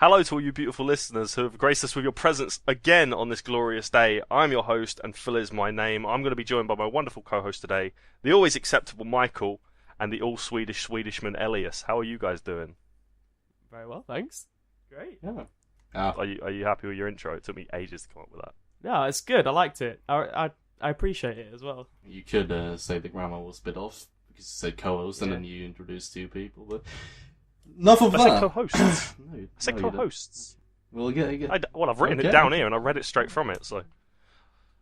Hello to all you beautiful listeners who have graced us with your presence again on this glorious day. I'm your host, and Phil is my name. I'm going to be joined by my wonderful co-host today, the always acceptable Michael, and the all-Swedish Swedishman Elias. How are you guys doing? Very well, thanks. Great. Yeah. Are you happy with your intro? It took me ages to come up with that. Yeah, it's good. I liked it. I appreciate it as well. You could say the grammar was a bit off because you said co-host and Yeah. then you introduced two people, but enough of I that. said co-hosts. No, I said no, you co-hosts. don't. Well, I've written Okay. it down here and I read it straight from it. So,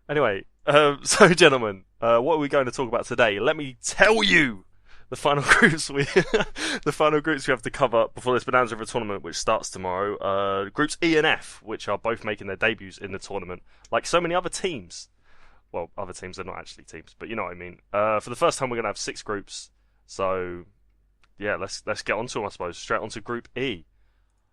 anyway, so gentlemen, what are we going to talk about today? Let me tell you the final groups we have to cover before this bonanza of a tournament, which starts tomorrow. Groups E and F, which are both making their debuts in the tournament, like so many other teams. Well, other teams are not actually teams, but you know what I mean. For the first time, we're going to have 6 groups. So, yeah, let's get onto them, I suppose. Straight onto Group E.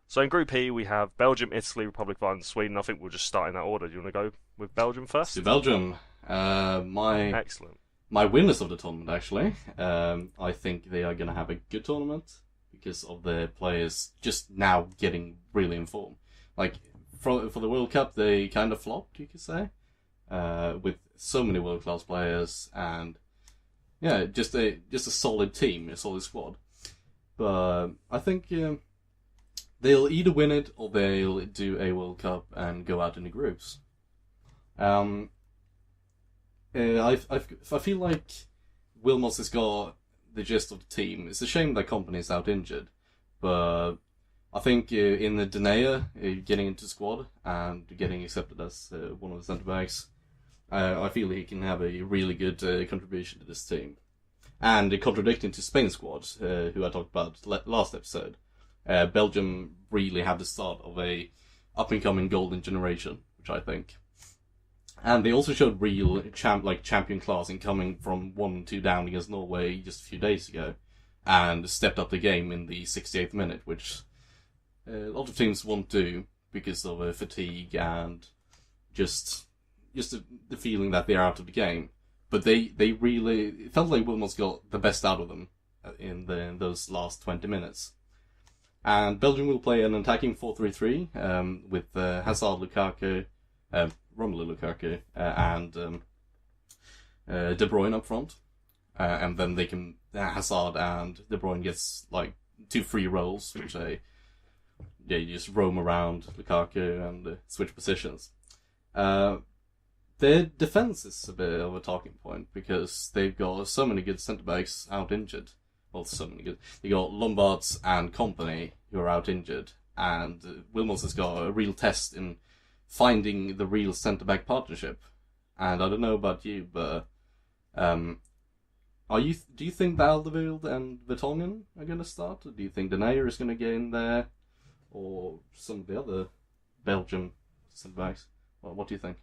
So in Group E, we have Belgium, Italy, Republic of Ireland, Sweden. I think we'll just start in that order. Do you want to go with Belgium first? to Belgium. My Excellent. winners of the tournament, actually. I think they are going to have a good tournament because of the players just now getting really in form. Like, for the World Cup, they kind of flopped, you could say, with so many world-class players and, yeah, just a solid team, a solid squad. But I think they'll either win it or they'll do a World Cup and go out in the groups. I feel like Wilmot has got the gist of the team. It's a shame that Company's out injured, but I think in the Denayer getting into squad and getting accepted as one of the centre backs, I feel he can have a really good contribution to this team. And contradicting to Spain's squad, who I talked about last episode, Belgium really have the start of a up-and-coming golden generation, which I think. And they also showed real champion class in coming from 1-2 down against Norway just a few days ago, and stepped up the game in the 68th minute, which a lot of teams won't do because of fatigue and just the feeling that they're out of the game. But they really, it felt like Wilmot's got the best out of them in those last 20 minutes. And Belgium will play an attacking 4-3-3 with Hazard, Lukaku, Romelu Lukaku, and De Bruyne up front. And then they can, Hazard and De Bruyne gets like 2 free rolls, which you just roam around Lukaku and switch positions. Their defense is a bit of a talking point because they've got so many good centre backs out injured. Well, so many good. They got Lombards and Company who are out injured, and Wilmot has got a real test in finding the real centre back partnership. And I don't know about you, but do you think Alderweireld and Vertonghen are going to start? Or do you think Denayer is going to get in there, or some of the other Belgian centre backs? Well, what do you think?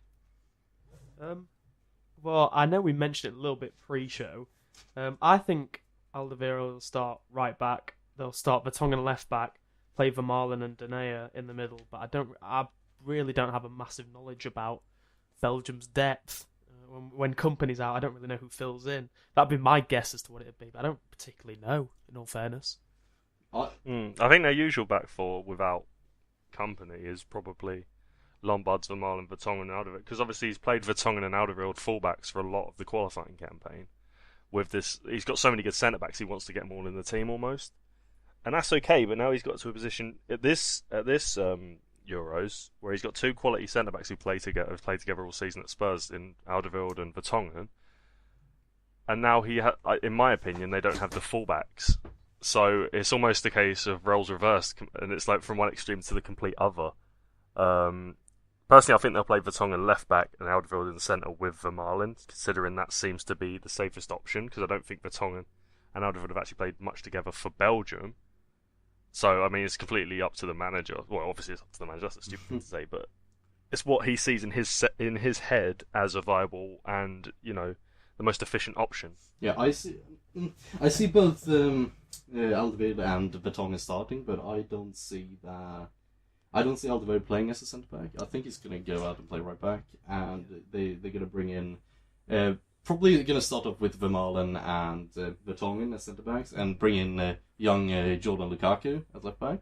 Well, I know we mentioned it a little bit pre-show. I think Alderweireld will start right back. They'll start Vertonghen left back, play Vermaelen and Denayer in the middle. But I really don't have a massive knowledge about Belgium's depth. When Company's out, I don't really know who fills in. That'd be my guess as to what it'd be, but I don't particularly know, in all fairness. I think their usual back four without Company is probably Lombards, Vermaelen, Vertonghen and Alderweireld, because obviously he's played Vertonghen and Alderweireld fullbacks for a lot of the qualifying campaign. With this, he's got so many good centre backs, he wants to get them all in the team almost, and that's okay. But now he's got to a position at this Euros where he's got 2 quality centre backs who have played together all season at Spurs in Alderweireld and Vertonghen, and now in my opinion, they don't have the fullbacks. So it's almost a case of roles reversed, and it's like from one extreme to the complete other. Personally, I think they'll play Vertonghen left back and Alderweireld in the centre with Vermaelen, considering that seems to be the safest option, because I don't think Vertonghen and Alderweireld have actually played much together for Belgium. So, I mean, it's completely up to the manager. Well, obviously it's up to the manager, that's a stupid thing to say, but it's what he sees in his head as a viable and, the most efficient option. Yeah, I see both Alderweireld and Vertonghen starting, but I don't see Alderweireld playing as a centre back. I think he's going to go out and play right back, and they're going to bring in probably going to start off with Vermaelen and Vertonghen as centre backs, and bring in young Jordan Lukaku at left back.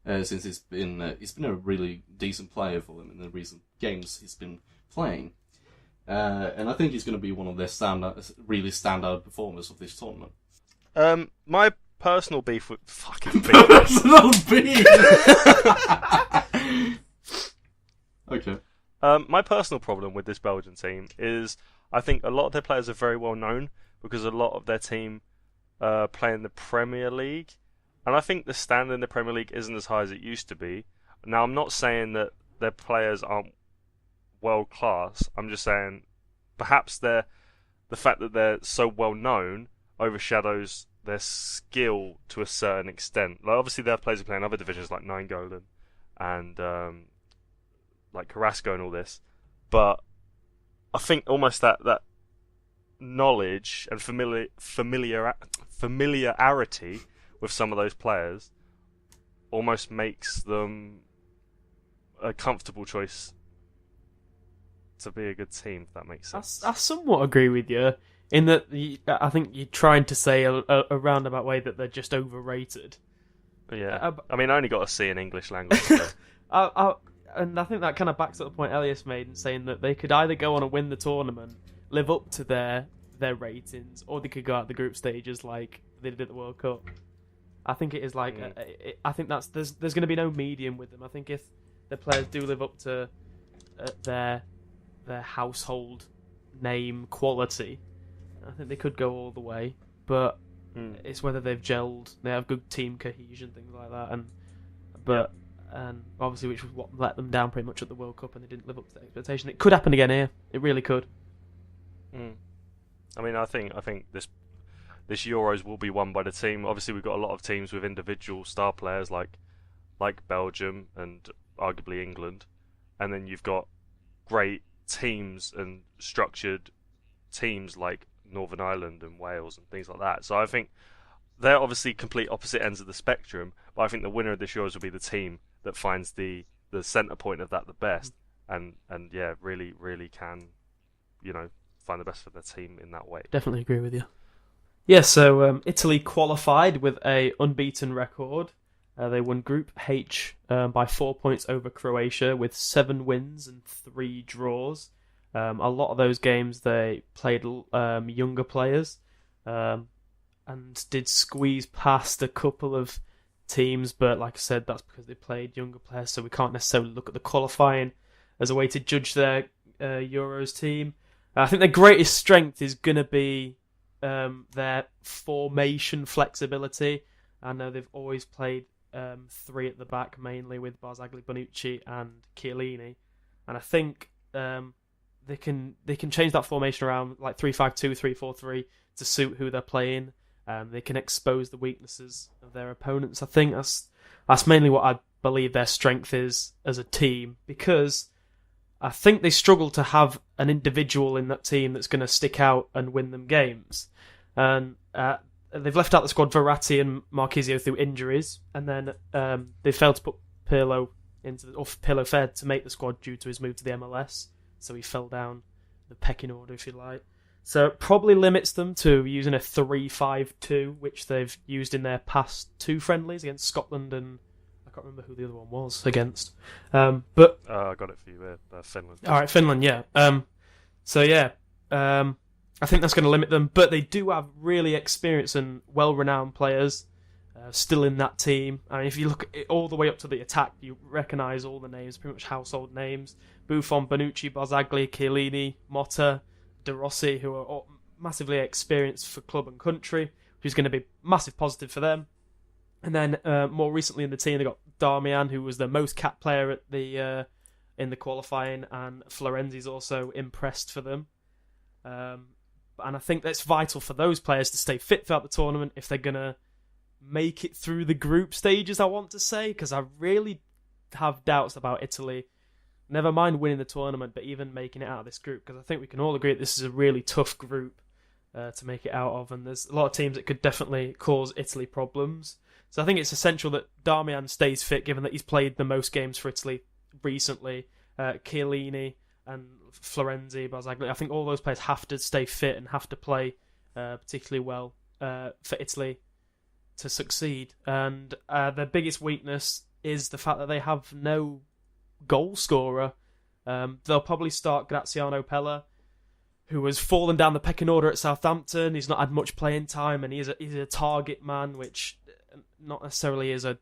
since he's been a really decent player for them in the recent games he's been playing. And I think he's going to be one of their really standout performers of this tournament. My personal beef with fucking beef. Personal beef. Okay. My personal problem with this Belgian team is I think a lot of their players are very well known because a lot of their team play in the Premier League, and I think the standard in the Premier League isn't as high as it used to be. Now, I'm not saying that their players aren't world class. I'm just saying perhaps the fact that they're so well known overshadows their skill to a certain extent. Like, obviously, they have players who play in other divisions like Nainggolan and like Carrasco and all this, but I think almost that knowledge and familiarity with some of those players almost makes them a comfortable choice to be a good team, if that makes sense. I somewhat agree with you in that I think you're trying to say a roundabout way that they're just overrated. Yeah, I mean, I only got a C in English language. So. And I think that kind of backs up the point Elias made in saying that they could either go on and win the tournament, live up to their ratings, or they could go out the group stages like they did at the World Cup. I think it is like I think that's there's going to be no medium with them. I think if the players do live up to their household name quality, I think they could go all the way. But it's whether they've gelled, they have good team cohesion, things like that, and obviously which was what let them down pretty much at the World Cup, and they didn't live up to the expectation. It could happen again here. It really could. I mean, I think this Euros will be won by the team. Obviously, we've got a lot of teams with individual star players like Belgium and arguably England, and then you've got great teams and structured teams like Northern Ireland and Wales and things like that. So I think they're obviously complete opposite ends of the spectrum, but I think the winner of this Euros will be the team that finds the centre point of that the best, and yeah, really can, find the best for their team in that way. Definitely agree with you. Yeah, so Italy qualified with a unbeaten record. They won Group H by 4 points over Croatia with 7 wins and 3 draws. A lot of those games they played younger players and did squeeze past a couple of teams, but like I said, that's because they played younger players, so we can't necessarily look at the qualifying as a way to judge their Euros team. I think their greatest strength is going to be their formation flexibility. I know they've always played 3 at the back, mainly with Barzagli, Bonucci and Chiellini, and I think they can change that formation around like 3-5-2, 3-4-3 to suit who they're playing. They can expose the weaknesses of their opponents. I think that's mainly what I believe their strength is as a team, because I think they struggle to have an individual in that team that's going to stick out and win them games. And they've left out the squad Verratti and Marchisio through injuries, and then they failed to put Pirlo Fed to make the squad due to his move to the MLS, so he fell down the pecking order, if you like. So it probably limits them to using a 3-5-2, which they've used in their past 2 friendlies against Scotland and I can't remember who the other one was against. But I got it for you, Finland. All right, Finland, yeah. I think that's going to limit them, but they do have really experienced and well-renowned players still in that team. I mean, if you look all the way up to the attack, you recognise all the names, pretty much household names. Buffon, Bonucci, Barzagli, Chiellini, Motta, De Rossi, who are all massively experienced for club and country, which is going to be massive positive for them. And then more recently in the team, they got Darmian, who was the most capped player at the in the qualifying, and Florenzi's also impressed for them. And I think that's vital for those players to stay fit throughout the tournament if they're going to make it through the group stages, I want to say, because I really have doubts about Italy. Never mind winning the tournament, but even making it out of this group, because I think we can all agree that this is a really tough group to make it out of, and there's a lot of teams that could definitely cause Italy problems. So I think it's essential that Darmian stays fit, given that he's played the most games for Italy recently. Chiellini and Florenzi, Barzagli, I think all those players have to stay fit and have to play particularly well for Italy to succeed. And their biggest weakness is the fact that they have no goal scorer. They'll probably start Graziano Pella, who has fallen down the pecking order at Southampton. He's not had much playing time, and he's a target man, which not necessarily is a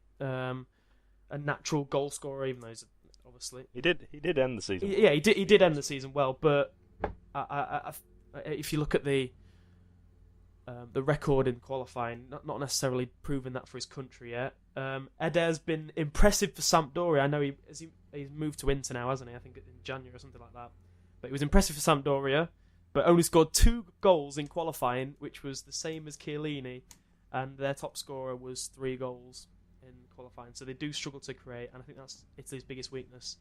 natural goal scorer, even though he's obviously he did end the season. Yeah, he did end the season well, but if you look at the record in qualifying, not necessarily proven that for his country yet. Eder's been impressive for Sampdoria. I know he's moved to Inter now, hasn't he? I think in January or something like that. But he was impressive for Sampdoria, but only scored 2 goals in qualifying, which was the same as Chiellini, and their top scorer was 3 goals in qualifying. So they do struggle to create, and I think that's Italy's biggest weakness.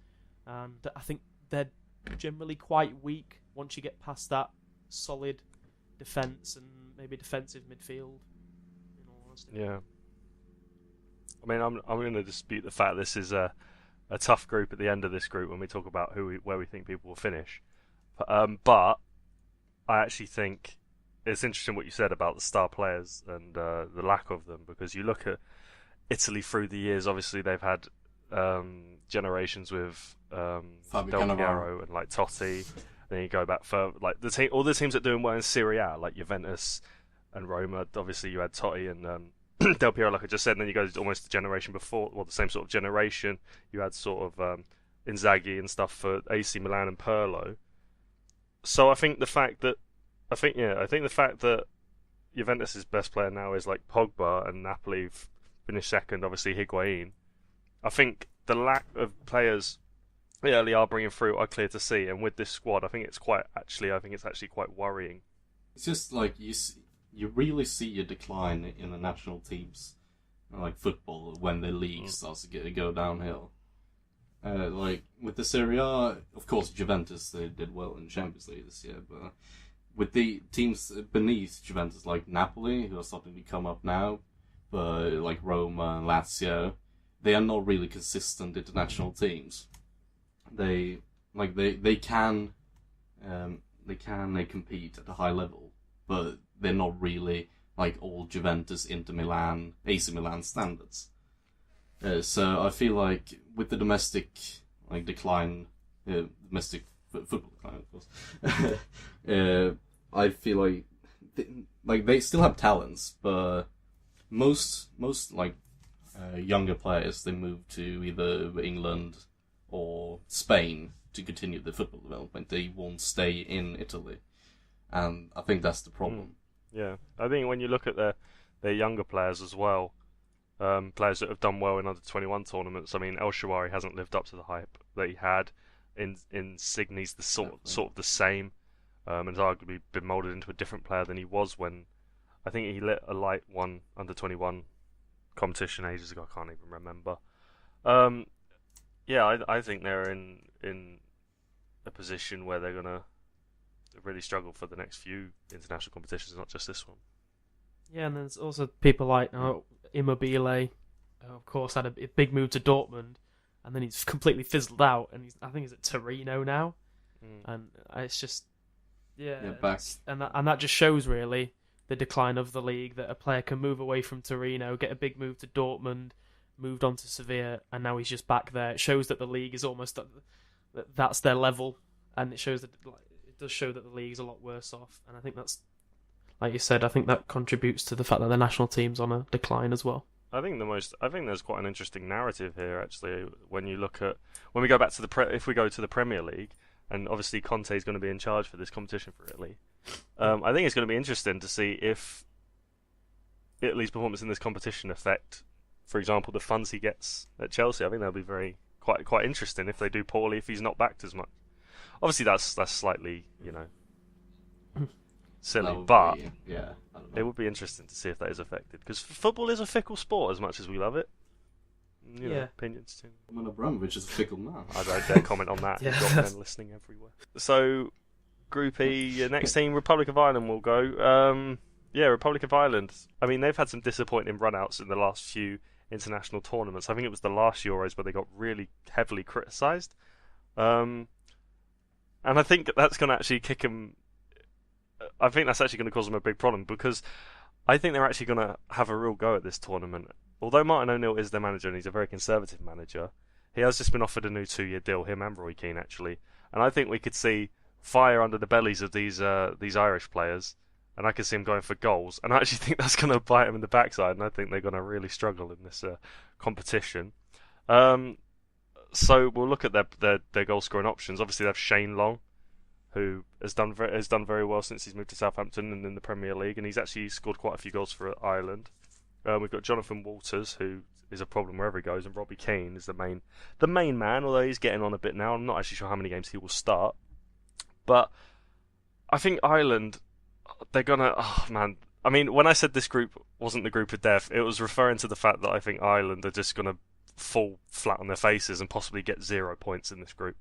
And I think they're generally quite weak once you get past that solid defence and maybe defensive midfield. In all honesty. Yeah. I mean, I'm going to dispute the fact this is a tough group at the end of this group when we talk about where we think people will finish. But I actually think it's interesting what you said about the star players and the lack of them, because you look at Italy through the years. Obviously, they've had generations with Del Piero and like Totti. Then you go back further, like all the teams that are doing well in Serie A, like Juventus and Roma. Obviously, you had Totti and Del Piero, like I just said. And then you go to almost the generation before, the same sort of generation. You had sort of Inzaghi and stuff for AC Milan and Pirlo. So I think the fact that Juventus' best player now is like Pogba, and Napoli finished second. Obviously, Higuain. I think the lack of players the early are bringing through are clear to see, and with this squad, I think it's actually quite worrying. It's just like you really see a decline in the national teams, like football, when the league starts to go downhill. Like with the Serie A, of course, Juventus, they did well in Champions League this year, but with the teams beneath Juventus, like Napoli, who are starting to come up now, but like Roma and Lazio, they are not really consistent international teams. They can compete at a high level, but they're not really like all Juventus, Inter Milan, AC Milan standards. So I feel like with the domestic decline, domestic football decline, of course, I feel like they still have talents, but most younger players, they move to either England or Spain to continue the football development. They won't stay in Italy, and I think that's the problem. Yeah, I think when you look at their younger players as well, players that have done well in under-21 tournaments. I mean, El Shaarawy hasn't lived up to the hype that he had. Insigne's the sort of the same, and has arguably been moulded into a different player than he was when I think he lit a light one under-21 competition ages ago. I can't even remember. Yeah, I think they're in a position where they're gonna really struggle for the next few international competitions, not just this one. Yeah, and there's also people like Immobile, of course, had a big move to Dortmund, and then he's completely fizzled out, and I think he's at Torino now, and it's just back. And that just shows really the decline of the league, that a player can move away from Torino, get a big move to Dortmund, moved on to Sevilla, and now he's just back there. It shows that the league is almost that's their level, and it shows that it does show that the league is a lot worse off. And I think that's, like you said, I think that contributes to the fact that the national team's on a decline as well. I think there's quite an interesting narrative here actually when we go back to if we go to the Premier League, and obviously Conte is going to be in charge for this competition for Italy. I think it's going to be interesting to see if Italy's performance in this competition affect, for example, the funds he gets at Chelsea. I think that'll be quite interesting if they do poorly, if he's not backed as much. Obviously, that's slightly silly, but it would be interesting to see if that is affected, because football is a fickle sport as much as we love it. You know, opinions too. Roman Abramovich is a fickle man. I don't dare comment on that. You've got men listening everywhere. So, Group E, next team, Republic of Ireland will go. Republic of Ireland. I mean, they've had some disappointing run-outs in the last few international tournaments. I think it was the last Euros where they got really heavily criticised. And I think that's going to actually kick them. I think that's actually going to cause them a big problem, because I think they're actually going to have a real go at this tournament. although Martin O'Neill is their manager and he's a very conservative manager, he has just been offered a new 2-year deal, him and Roy Keane actually. And I think we could see fire under the bellies of these Irish players, and I could see them going for goals. And I actually think that's going to bite them in the backside, and I think they're going to really struggle in this competition. So we'll look at their goal scoring options. Obviously, they have Shane Long, who has done very well since he's moved to Southampton and in the Premier League, and he's actually scored quite a few goals for Ireland. We've got Jonathan Walters, who is a problem wherever he goes, and Robbie Keane is the main man, although he's getting on a bit now. I'm not actually sure how many games he will start. But I think Ireland, they're going to... Oh, man. I mean, when I said this group wasn't the group of death, it was referring to the fact that I think Ireland are just going to fall flat on their faces and possibly get 0 points in this group.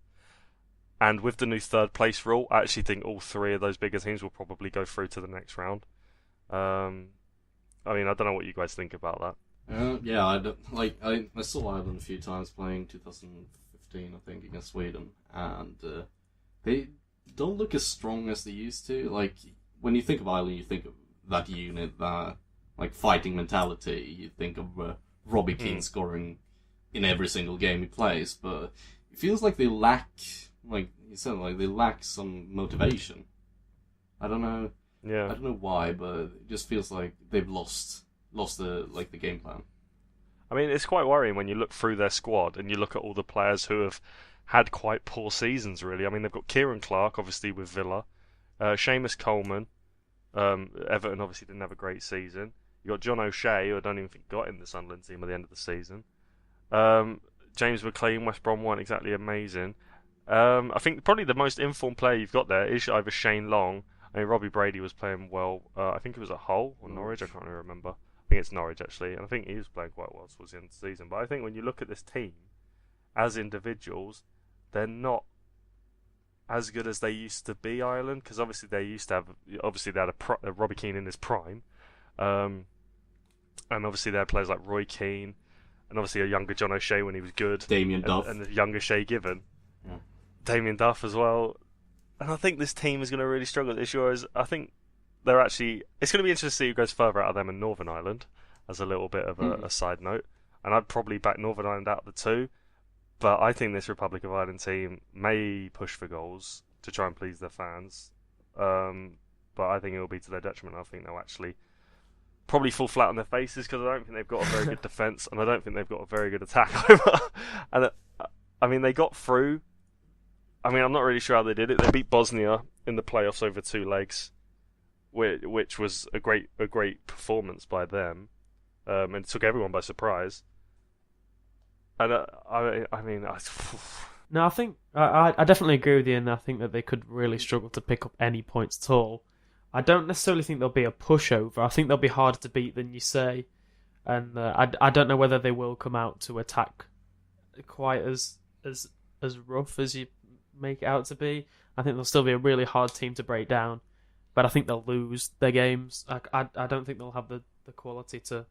And with the new third place rule, I actually think all three of those bigger teams will probably go through to the next round. I mean, I don't know what you guys think about that. Yeah, I saw Ireland a few times playing 2015, I think, against Sweden, and they don't look as strong as they used to. Like, when you think of Ireland, you think of that unit, that like fighting mentality. You think of Robbie Keane scoring in every single game he plays, but it feels like they lack, like you said, like they lack some motivation. I don't know. Yeah. I don't know why, but it just feels like they've lost the game plan. I mean, it's quite worrying when you look through their squad and you look at all the players who have had quite poor seasons, really. I mean, they've got Kieran Clark, obviously, with Villa. Seamus Coleman. Everton obviously didn't have a great season. You got John O'Shea, who I don't even think got in the Sunderland team at the end of the season. James McLean, West Brom weren't exactly amazing. I think probably the most informed player you've got there is either Shane Long. I mean, Robbie Brady was playing well. I think it was at Hull or Norwich. I can't really remember. I think it's Norwich, actually. And I think he was playing quite well towards the end of the season. But I think when you look at this team as individuals, they're not as good as they used to be, Ireland. Because obviously they had a Robbie Keane in his prime. And obviously they had players like Roy Keane. And obviously a younger John O'Shea when he was good. Damien Duff. And the younger Shay Given. Yeah. Damien Duff as well. And I think this team is going to really struggle this year. I think they're actually... It's going to be interesting to see who goes further out of them and Northern Ireland, as a little bit of a side note. And I'd probably back Northern Ireland out of the two. But I think this Republic of Ireland team may push for goals to try and please their fans. But I think it will be to their detriment. I think they'll actually probably fall flat on their faces because I don't think they've got a very good defence and I don't think they've got a very good attack either. And I mean, they got through. I mean, I'm not really sure how they did it. They beat Bosnia in the playoffs over 2 legs, which was a great performance by them, and it took everyone by surprise. And No, I think I definitely agree with you, and I think that they could really struggle to pick up any points at all. I don't necessarily think they'll be a pushover. I think they'll be harder to beat than you say, and I don't know whether they will come out to attack quite as rough as you make it out to be. I think they'll still be a really hard team to break down, but I think they'll lose their games. I don't think they'll have the quality to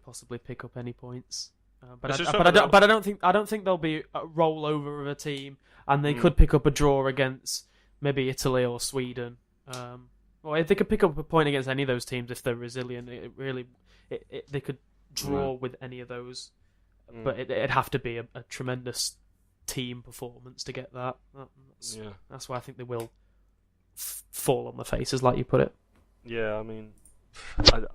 possibly pick up any points. But I don't think they'll be a rollover of a team, and they could pick up a draw against maybe Italy or Sweden. Well, if they could pick up a point against any of those teams if they're resilient, they could draw with any of those. But it'd have to be a tremendous team performance to get that. That's why I think they will fall on their faces, like you put it. Yeah, I mean,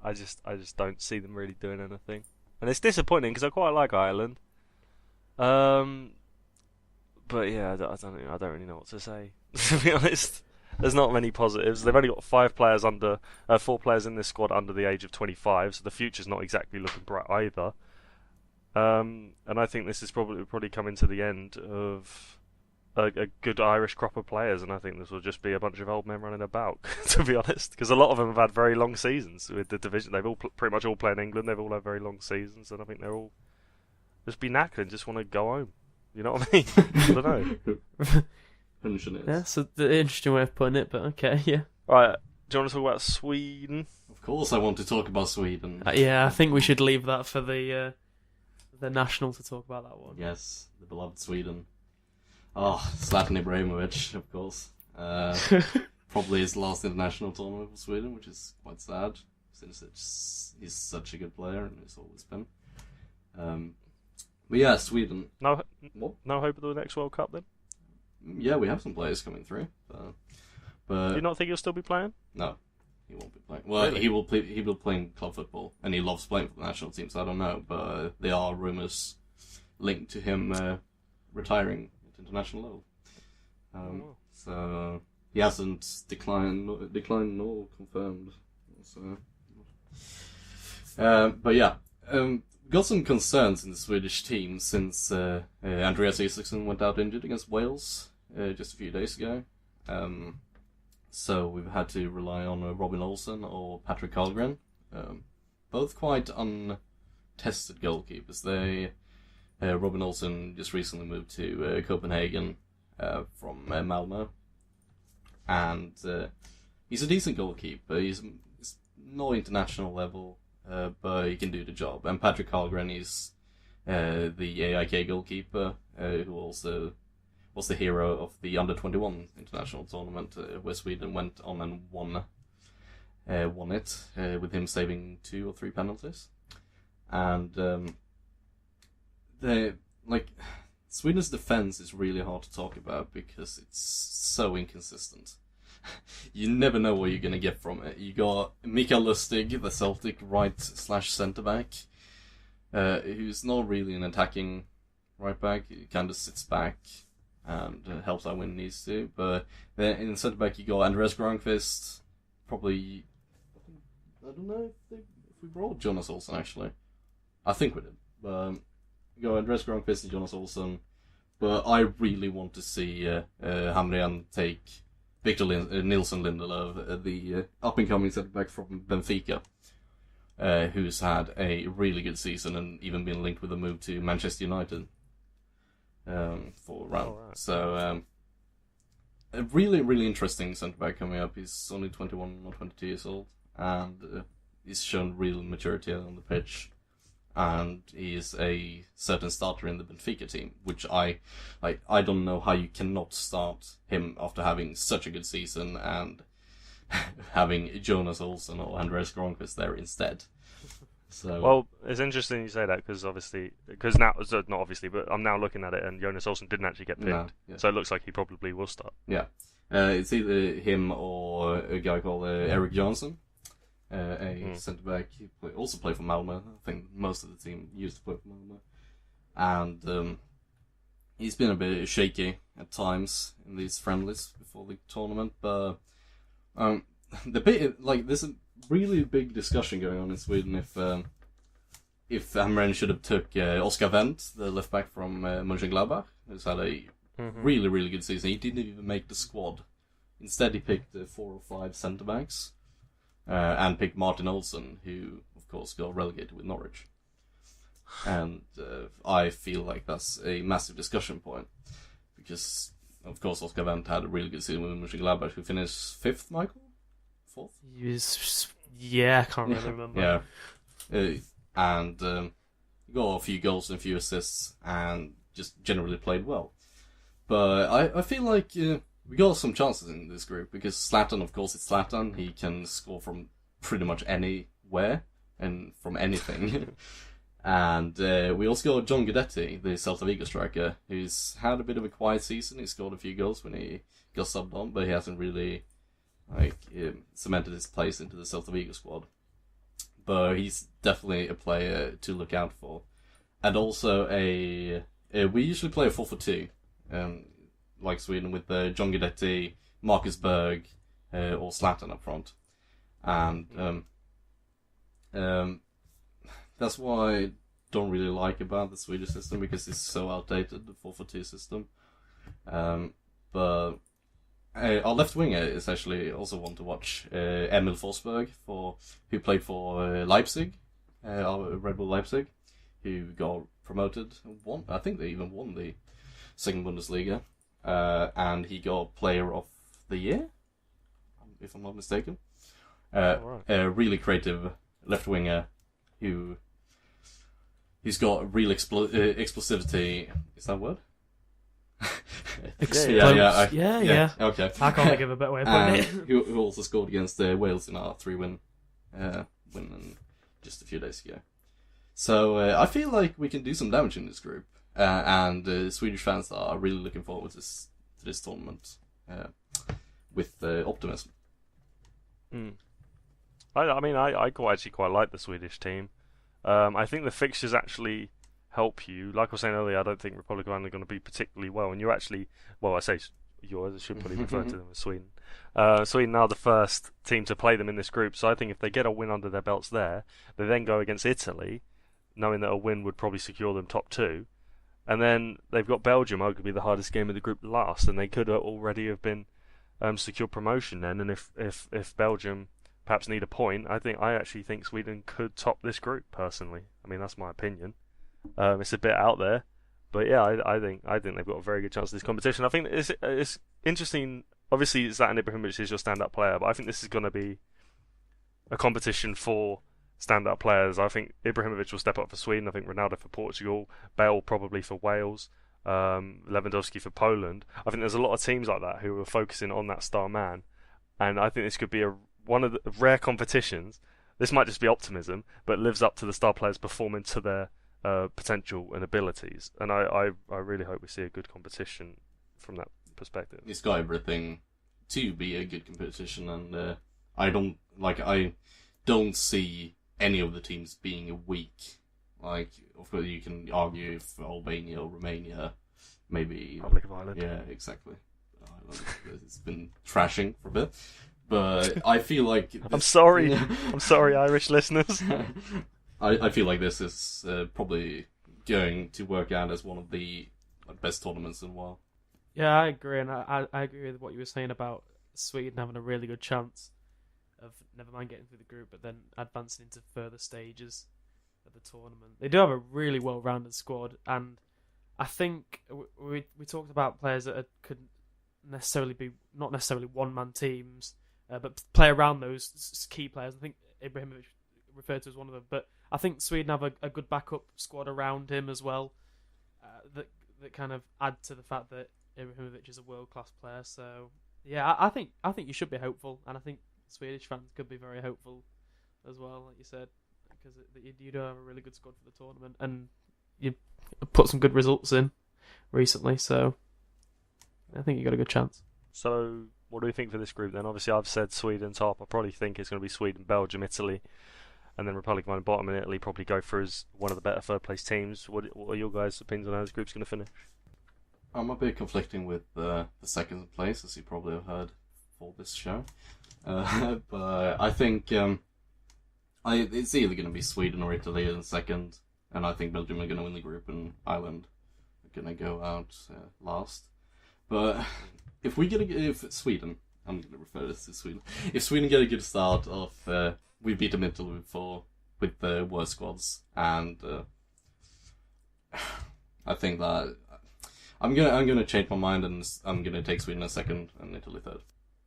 I just don't see them really doing anything, and it's disappointing because I quite like Ireland. But yeah, I don't really know what to say. To be honest, there's not many positives. They've only got 4 players in this squad under the age of 25, so the future's not exactly looking bright either. And I think this is probably coming to the end of a good Irish crop of players, and I think this will just be a bunch of old men running about, to be honest, because a lot of them have had very long seasons with the division. They've all pretty much all played in England. They've all had very long seasons, and I think they're all just be knackered and just want to go home. You know what I mean? I don't know. Yeah, so the interesting way of putting it, but okay, yeah. Right, do you want to talk about Sweden? Of course, I want to talk about Sweden. Yeah, I think we should leave that for the national to talk about that one. Yes, the beloved Sweden. Oh, Zlatan Ibrahimovic, of course. Probably his last international tournament for Sweden, which is quite sad, since he's such a good player and he's always been. But yeah, Sweden. No, What? no hope of the next World Cup then. Yeah, we have some players coming through, but Do you not think he'll still be playing? no, he won't be playing. Well, Really? he will play. He will play club football, and he loves playing for the national team. So I don't know, but there are rumors linked to him retiring at international level. wow. So he hasn't declined nor confirmed. So, but yeah, got some concerns in the Swedish team since Andreas Isaksson went out injured against Wales just a few days ago. So we've had to rely on Robin Olsen or Patrick Karlgren, both quite untested goalkeepers. Robin Olsen just recently moved to Copenhagen from Malmö, and he's a decent goalkeeper. He's not international level, but he can do the job. And Patrick Karlgren is the AIK goalkeeper, who also was the hero of the under-21 international tournament, where Sweden went on and won it, with him saving 2 or 3 penalties. And Sweden's defense is really hard to talk about because it's so inconsistent. You never know what you're going to get from it. You got Mikael Lustig, the Celtic right/centre-back, who's not really an attacking right-back. He kind of sits back and helps out when he needs to. But then in centre-back you got Andreas Granqvist, probably... I don't know if we brought Jonas Olsson, actually. I think we did. But you got Andreas Granqvist and Jonas Olsson. But I really want to see Hamrén take Victor Nilsson Lindelöf, the up-and-coming centre-back from Benfica, who's had a really good season and even been linked with a move to Manchester United for a round. Right. So, a really, really interesting centre-back coming up. He's only 21 or 22 years old, and he's shown real maturity on the pitch. And he is a certain starter in the Benfica team, which I don't know how you cannot start him after having such a good season and having Jonas Olsson or Andreas Granqvist there instead. So Well, it's interesting you say that because not obviously, but I'm now looking at it and Jonas Olsson didn't actually get picked, No, yeah. so it looks like he probably will start. yeah, it's either him or a guy called Eric Johnson. Centre back. He also played for Malmö. I think most of the team used to play for Malmö, and he's been a bit shaky at times in these friendlies before the tournament. But there's a really big discussion going on in Sweden if Hamrén should have took Oscar Wendt, the left back from Mönchengladbach, who's had a really, really good season. He didn't even make the squad. Instead, he picked 4 or 5 centre backs. And picked Martin Olsson, who, of course, got relegated with Norwich. And I feel like that's a massive discussion point. Because, of course, Oscar Wendt had a really good season with Mönchengladbach, who finished 5th, Michael? 4th? Yeah, I can't really remember. Yeah. And got a few goals and a few assists, and just generally played well. But I feel like... we got some chances in this group because Zlatan, of course, it's Zlatan. He can score from pretty much anywhere and from anything. And we also got John Guidetti, the Celta Vigo striker, who's had a bit of a quiet season. He scored a few goals when he got subbed on, but he hasn't really cemented his place into the Celta Vigo squad. But he's definitely a player to look out for. And also we usually play a 4-4-2. Like Sweden, with John Guidetti, Marcus Berg, or Zlatan up front. And that's what I don't really like about the Swedish system, because it's so outdated, the 4-4-2 system. But our left winger is actually also one to watch, Emil Forsberg, who played for Leipzig, Red Bull Leipzig, who got promoted, I think they even won the second Bundesliga. And he got Player of the Year, if I'm not mistaken. Right. A really creative left winger who's got real explosivity. Is that a word? Yeah. Okay. I can't think of a better way of putting it. Who also scored against Wales in our 3-win win just a few days ago. So I feel like we can do some damage in this group, and Swedish fans are really looking forward to this tournament with optimism. I mean, I actually quite like the Swedish team. I think the fixtures actually help you. Like I was saying earlier, I don't think Republic of Ireland are going to be particularly well, and you're actually, well, I say yours, I should probably refer to them as Sweden. Sweden are the first team to play them in this group, so I think if they get a win under their belts there, they then go against Italy, knowing that a win would probably secure them top 2, and then they've got Belgium, arguably the hardest game of the group last, and they could already have been secure promotion then, and if Belgium perhaps need a point, I actually think Sweden could top this group personally. I mean, that's my opinion. It's a bit out there, but yeah, I think they've got a very good chance of this competition. I think it's interesting. Obviously, Zlatan Ibrahimovic is your stand-up player, but I think this is going to be a competition for stand-up players. I think Ibrahimovic will step up for Sweden. I think Ronaldo for Portugal, Bale probably for Wales, Lewandowski for Poland. I think there's a lot of teams like that who are focusing on that star man, and I think this could be one of the rare competitions. This might just be optimism, but lives up to the star players performing to their potential and abilities. And I really hope we see a good competition from that perspective. It's got everything to be a good competition, and I don't see any of the teams being weak. Like, of course, you can argue if Albania or Romania, maybe Republic of Ireland. Yeah, exactly. Ireland, it's been trashing for a bit, but I feel like I'm sorry, Irish listeners. I feel like this is probably going to work out as one of the best tournaments in a while. Yeah, I agree, and I agree with what you were saying about Sweden having a really good chance of never mind getting through the group, but then advancing into further stages of the tournament. They do have a really well-rounded squad, and I think we talked about players that could necessarily be not necessarily one-man teams, but play around those key players. I think Ibrahimovic referred to as one of them, but I think Sweden have a good backup squad around him as well, that kind of add to the fact that Ibrahimovic is a world-class player. So yeah, I think you should be hopeful, and I think Swedish fans could be very hopeful as well, like you said, because you do have a really good squad for the tournament, and you put some good results in recently, so I think you got a good chance. So what do we think for this group then? Obviously, I've said Sweden top. I probably think it's going to be Sweden, Belgium, Italy, and then Republic of Ireland bottom, and Italy probably go through as one of the better third-place teams. What are your guys' opinions on how this group's going to finish? I'm a bit conflicting with the second place, as you probably have heard for this show. But I think it's either going to be Sweden or Italy in second, and I think Belgium are going to win the group, and Ireland are going to go out last. But if Sweden, I'm going to refer this to Sweden. If Sweden get a good start of we beat them Italy before with the worst squads, and I think that I'm gonna change my mind, and I'm gonna take Sweden as second and Italy third.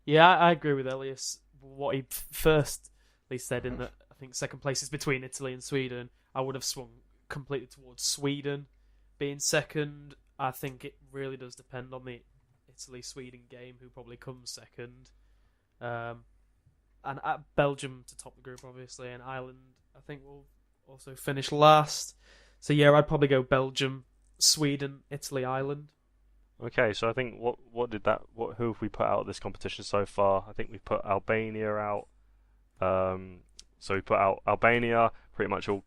Yeah, I agree with Elias. What he firstly said in that I think second place is between Italy and Sweden. I would have swung completely towards Sweden being second. I think it really does depend on the Italy-Sweden game, who probably comes second. And Belgium to top the group, obviously, and Ireland, I think, will also finish last. So yeah, I'd probably go Belgium, Sweden, Italy, Ireland. Okay, so I think who have we put out of this competition so far? I think we put Albania out. So we put out Albania, pretty much all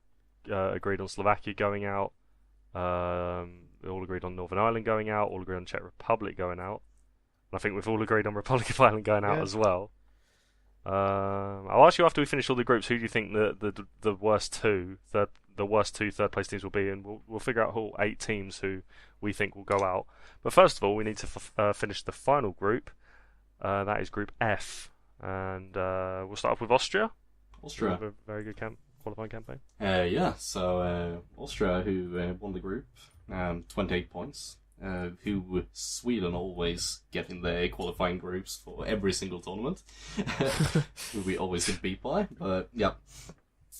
agreed on Slovakia going out. We all agreed on Northern Ireland going out, all agreed on Czech Republic going out. And I think we've all agreed on Republic of Ireland going out as well. I'll ask you after we finish all the groups, who do you think the worst two third place teams will be, and we'll figure out all 8 teams who we think will go out. But first of all, we need to finish the final group. That is Group F, and we'll start off with Austria. Austria, have a very good qualifying campaign. So Austria, who won the group, 28 points. Who Sweden always get in their qualifying groups for every single tournament. Who we always get beat by. But yeah.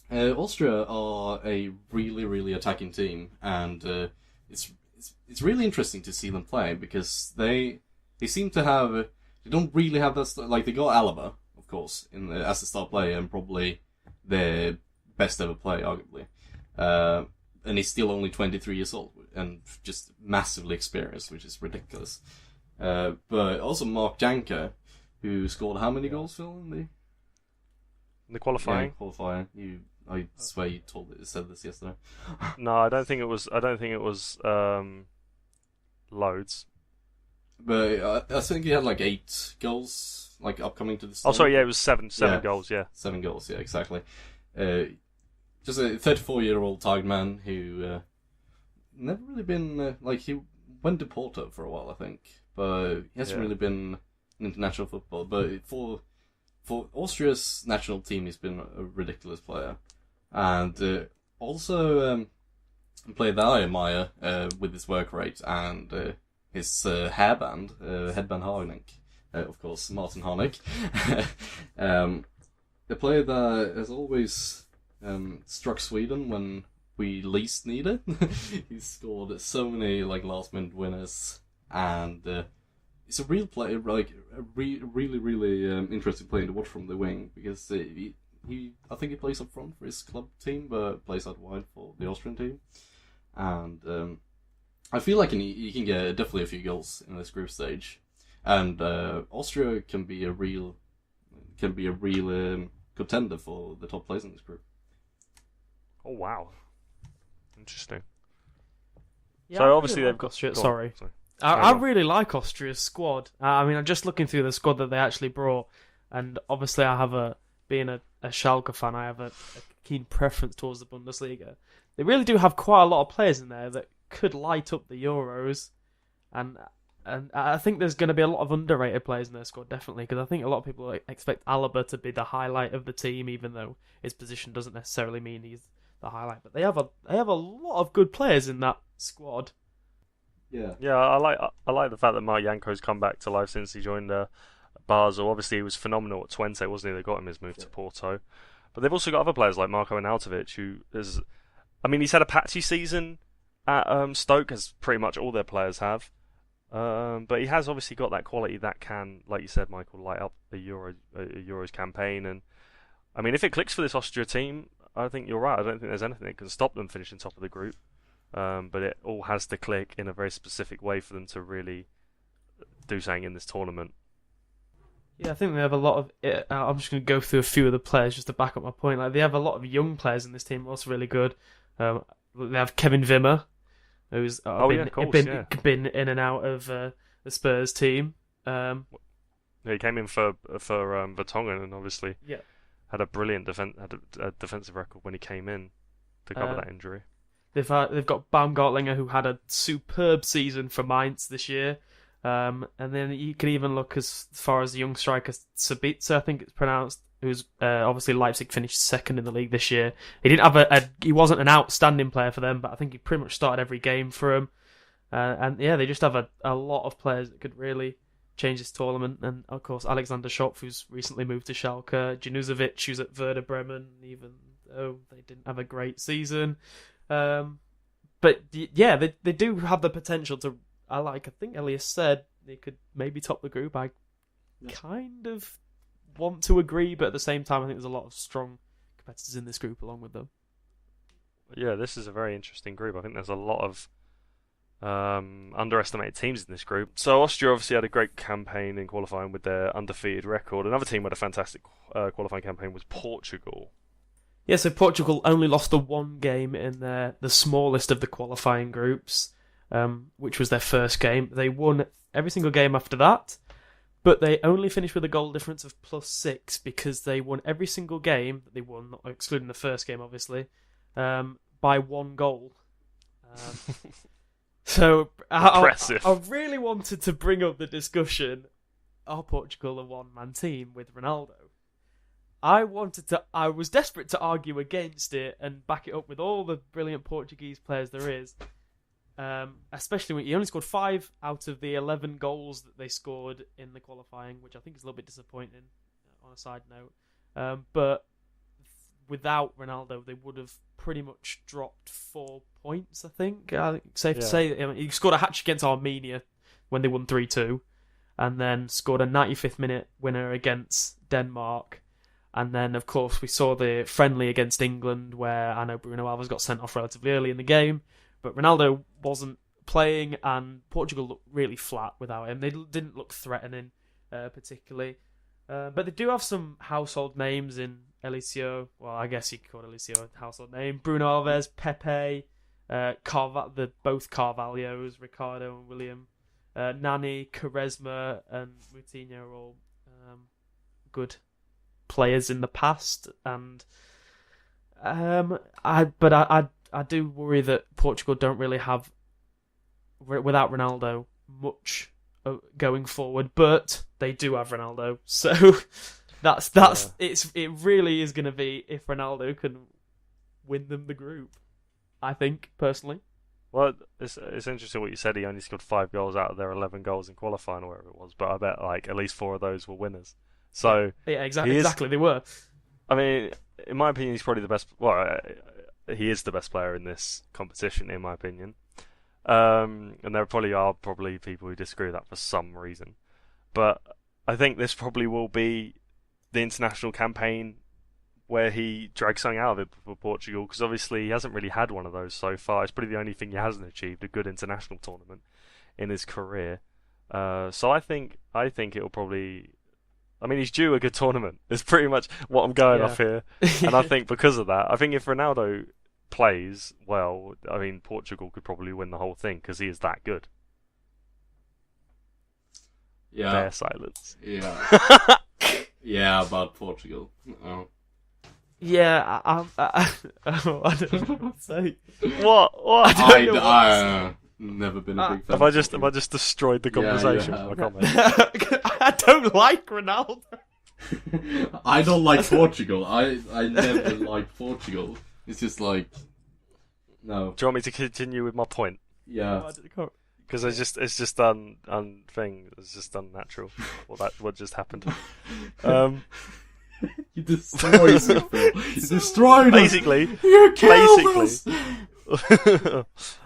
Austria are a really, really attacking team, and it's really interesting to see them play, because they seem to have, they don't really have that, like, they got Alaba, of course, as a star player, and probably their best ever player, arguably. and he's still only 23 years old and just massively experienced, which is ridiculous. But also Mark Janka, who scored how many goals, Phil, in the qualifying? Yeah, qualifying. I swear you said this yesterday. No, I don't think it was. Loads. But I think he had like 8 goals, like upcoming to the Oh, start. sorry, yeah, it was seven goals. Yeah, 7 goals. Yeah, exactly. Just a 34-year-old tired man who never really been he went to Porto for a while, I think, but he hasn't really been in international football. But for Austria's national team, he's been a ridiculous player, and also a player that I admire with his work rate and his headband Harnik, of course, Martin Harnik, a player that has always struck Sweden when we least need it. He's scored so many last-minute winners, and it's a real player, a really interesting player to watch from the wing, because I think he plays up front for his club team, but plays out wide for the Austrian team, and I feel like he can get definitely a few goals in this group stage, and Austria can be a real contender for the top place in this group. Oh wow, interesting. Yeah, So I obviously really they've like got. Austria. Go on, Sorry. sorry. I really like Austria's squad. I mean, I'm just looking through the squad that they actually brought, and obviously being a Schalke fan, I have a keen preference towards the Bundesliga. They really do have quite a lot of players in there that could light up the Euros, and I think there's going to be a lot of underrated players in their squad, definitely, because I think a lot of people expect Alaba to be the highlight of the team, even though his position doesn't necessarily mean he's the highlight. But they have a lot of good players in that squad. Yeah, I like the fact that Mark Janko's come back to life since he joined Basel. Obviously, he was phenomenal at Twente, wasn't he? They got him his move to Porto, but they've also got other players like Marko Arnautovic, who is, I mean, he's had a patchy season at Stoke, as pretty much all their players have, but he has obviously got that quality that can, like you said, Michael, light up a Euros campaign. And I mean, if it clicks for this Austria team, I think you're right. I don't think there's anything that can stop them finishing top of the group. But it all has to click in a very specific way for them to really do something in this tournament. Yeah, I think they have a lot of. I'm just going to go through a few of the players just to back up my point. Like, they have a lot of young players in this team, also really good. They have Kevin Wimmer, who's been in and out of the Spurs team. He came in for Vertonghen, and obviously had a brilliant defensive record when he came in to cover that injury. They've got Baumgartlinger, who had a superb season for Mainz this year. And then you can even look as far as the young striker Sabitzer, I think it's pronounced, who's obviously Leipzig finished second in the league this year. He didn't have he wasn't an outstanding player for them, but I think he pretty much started every game for them. And yeah, they just have a lot of players that could really change this tournament. And of course, Alexander Schopf, who's recently moved to Schalke, Januzovic, who's at Werder Bremen, even though they didn't have a great season. But yeah, they do have the potential to. I think Elias said they could maybe top the group. I kind of want to agree, but at the same time, I think there's a lot of strong competitors in this group along with them. Yeah, this is a very interesting group. I think there's a lot of underestimated teams in this group. So Austria obviously had a great campaign in qualifying with their undefeated record. Another team with a fantastic qualifying campaign was Portugal. Yeah, so Portugal only lost the one game in the smallest of the qualifying groups, which was their first game. They won every single game after that, but they only finished with a goal difference of +6 because they won every single game that they won, not excluding the first game, obviously, by 1 goal. So impressive. I really wanted to bring up the discussion, are Portugal a one-man team with Ronaldo? I was desperate to argue against it and back it up with all the brilliant Portuguese players there is. Especially when he only scored 5 out of the 11 goals that they scored in the qualifying, which I think is a little bit disappointing on a side note. But without Ronaldo, they would have pretty much dropped 4 points, I think. Safe to say. I mean, he scored a hat-trick against Armenia when they won 3-2, and then scored a 95th minute winner against Denmark. And then, of course, we saw the friendly against England where I know Bruno Alves got sent off relatively early in the game, but Ronaldo wasn't playing and Portugal looked really flat without him. They didn't look threatening particularly. But they do have some household names in Eliseo. Well, I guess you could call Eliseo a household name. Bruno Alves, Pepe, both Carvalhos, Ricardo and William. Nani, Quaresma and Moutinho are all good players in the past. And I do worry that Portugal don't really have, without Ronaldo, much going forward, but they do have Ronaldo, so it really is going to be if Ronaldo can win them the group, I think, personally. Well, it's interesting what you said. He only scored 5 goals out of their 11 goals in qualifying or whatever it was, but I bet like at least 4 of those were winners. So yeah, exactly they were. I mean, in my opinion, he's probably the best. Well, he is the best player in this competition, in my opinion. And there probably are people who disagree with that for some reason. But I think this probably will be the international campaign where he drags something out of it for Portugal, because obviously he hasn't really had one of those so far. It's probably the only thing he hasn't achieved, a good international tournament in his career. So I think it'll probably... I mean, he's due a good tournament. It's pretty much what I'm going off here. And I think because of that, I think if Ronaldo plays well, I mean, Portugal could probably win the whole thing because he is that good. Yeah. Their silence. Yeah. Yeah, about Portugal. Oh. Yeah, I don't know what to say. What? I've never been a big fan. Have I just destroyed the conversation with my comment? I don't like Ronaldo. I don't like Portugal. I never liked Portugal. It's just like, no. Do you want me to continue with my point? Yeah. Because it's just It's just unnatural. What just happened? You destroyed it, Phil. You destroyed basically, us. You killed us.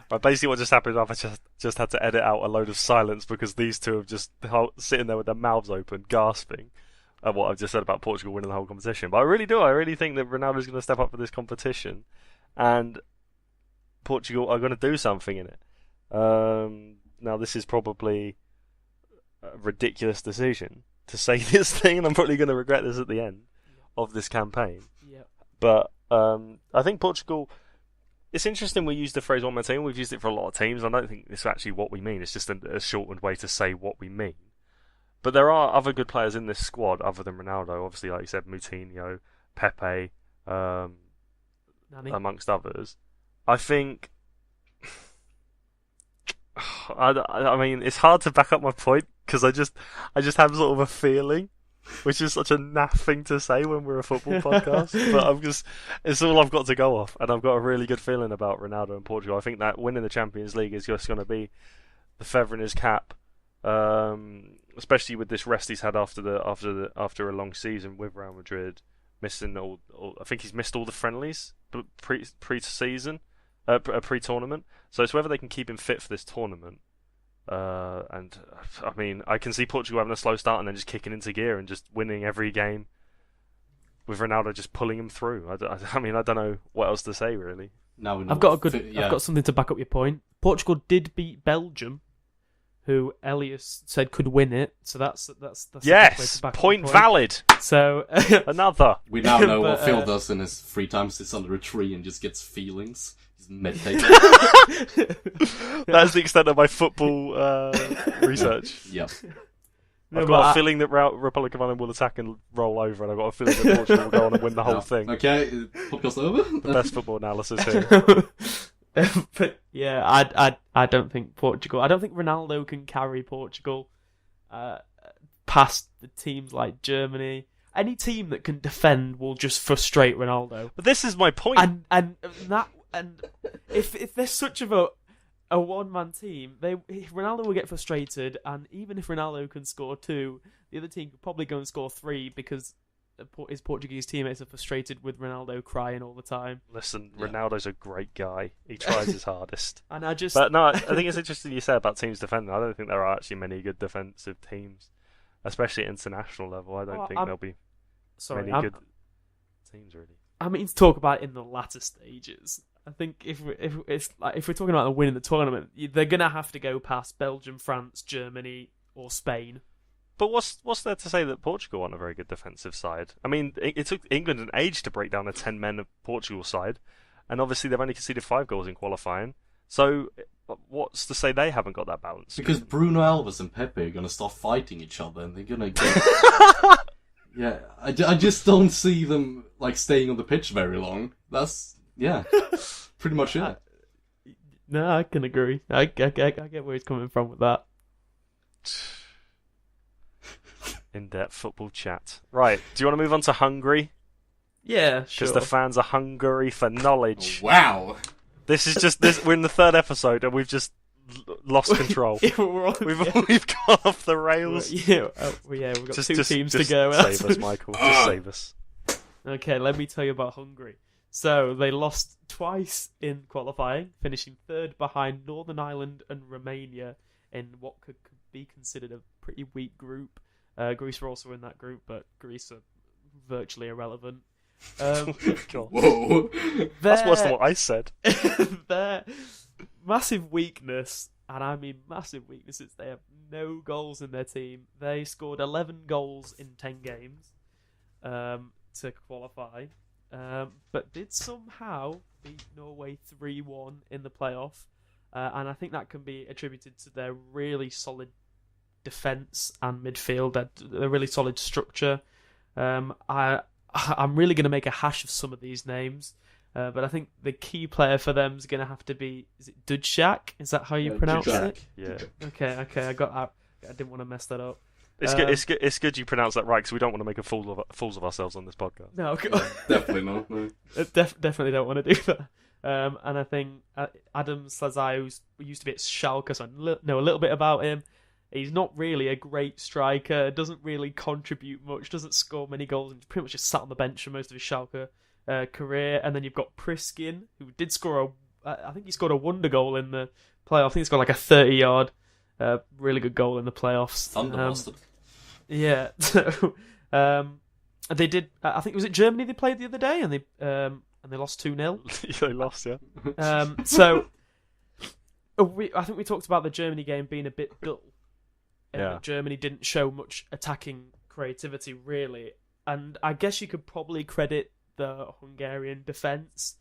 Right, basically what just happened is I just had to edit out a load of silence because these two have just sitting there with their mouths open, gasping at what I've just said about Portugal winning the whole competition. But I really think that Ronaldo's going to step up for this competition, and Portugal are going to do something in it. Now this is probably a ridiculous decision to say this thing, and I'm probably going to regret this at the end of this campaign. Yeah. But I think Portugal... It's interesting we use the phrase one man team. We've used it for a lot of teams. I don't think it's actually what we mean. It's just a shortened way to say what we mean. But there are other good players in this squad other than Ronaldo. Obviously, like you said, Moutinho, Pepe, amongst others. I think... I mean, it's hard to back up my point because I just have sort of a feeling, which is such a naff thing to say when we're a football podcast. But it's all I've got to go off, and I've got a really good feeling about Ronaldo and Portugal. I think that winning the Champions League is just going to be the feather in his cap, especially with this rest he's had after a long season with Real Madrid, missing all I think he's missed all the friendlies pre-season. Pre-tournament, so it's whether they can keep him fit for this tournament. And I mean, I can see Portugal having a slow start and then just kicking into gear and just winning every game, with Ronaldo just pulling him through. I mean, I don't know what else to say really. Now I've got something to back up your point. Portugal did beat Belgium, who Elias said could win it. So that's yes, point valid. So another. We now know what Phil does in his free time: sits under a tree and just gets feelings. He's meditating. That's the extent of my football research. Yep. I've got a feeling that Republic of Ireland will attack and roll over, and I've got a feeling that Portugal will go on and win the whole thing. Okay, podcast over. The best football analysis here. But yeah, I don't think Portugal. I don't think Ronaldo can carry Portugal past the teams like Germany. Any team that can defend will just frustrate Ronaldo. But this is my point. And if there's such of a one-man team, Ronaldo will get frustrated, and even if Ronaldo can score 2, the other team could probably go and score 3 because his Portuguese teammates are frustrated with Ronaldo crying all the time. Listen, Ronaldo's a great guy. He tries his hardest. And I think it's interesting you say about teams defending. I don't think there are actually many good defensive teams, especially at international level. I don't think there'll be many good. teams, really. I mean, to talk about it in the latter stages. I think if we're talking about winning the tournament, they're gonna have to go past Belgium, France, Germany, or Spain. But what's there to say that Portugal aren't a very good defensive side? I mean, it took England an age to break down a 10-men of Portugal side, and obviously they've only conceded 5 goals in qualifying. So what's to say they haven't got that balance? Because Bruno Alves and Pepe are going to start fighting each other, and they're going to get... Yeah, I just don't see them like staying on the pitch very long. That's pretty much it. No, I can agree. I get where he's coming from with that. In-depth football chat. Right, do you want to move on to Hungary? Yeah, sure. Because the fans are hungry for knowledge. Wow. This is just this. We're in the 3rd episode and we've just lost control. We've gone off the rails. We've got two teams to go. Save us, Michael. Just save us. Okay, let me tell you about Hungary. So they lost twice in qualifying, finishing 3rd behind Northern Ireland and Romania in what could be considered a pretty weak group. Greece were also in that group, but Greece are virtually irrelevant. Whoa. That's worse than what I said. Their massive weakness, and I mean massive weakness, is they have no goals in their team. They scored 11 goals in 10 games to qualify, but did somehow beat Norway 3-1 in the playoff. And I think that can be attributed to their really solid defence and midfield, a really solid structure. I'm really going to make a hash of some of these names, but I think the key player for them is going to have to be, is it Dudshak? Is that how you pronounce it? Yeah. Okay, I got that. I didn't want to mess that up. It's good you pronounce that right, because we don't want to make fools of ourselves on this podcast. No, Definitely not. No. Definitely don't want to do that. And I think Adam Slazai, who used to be at Schalke, so I know a little bit about him. He's not really a great striker, doesn't really contribute much, doesn't score many goals, and pretty much just sat on the bench for most of his Schalke career. And then you've got Priskin, who did score I think he scored a wonder goal in the playoff. I think he's got like a 30-yard, really good goal in the playoffs. Thunderbastard. Yeah. So, they did. I think, was it Germany they played the other day, and they lost 2-0. They lost, yeah. So I think we talked about the Germany game being a bit dull. Yeah. Germany didn't show much attacking creativity, really. And I guess you could probably credit the Hungarian defence,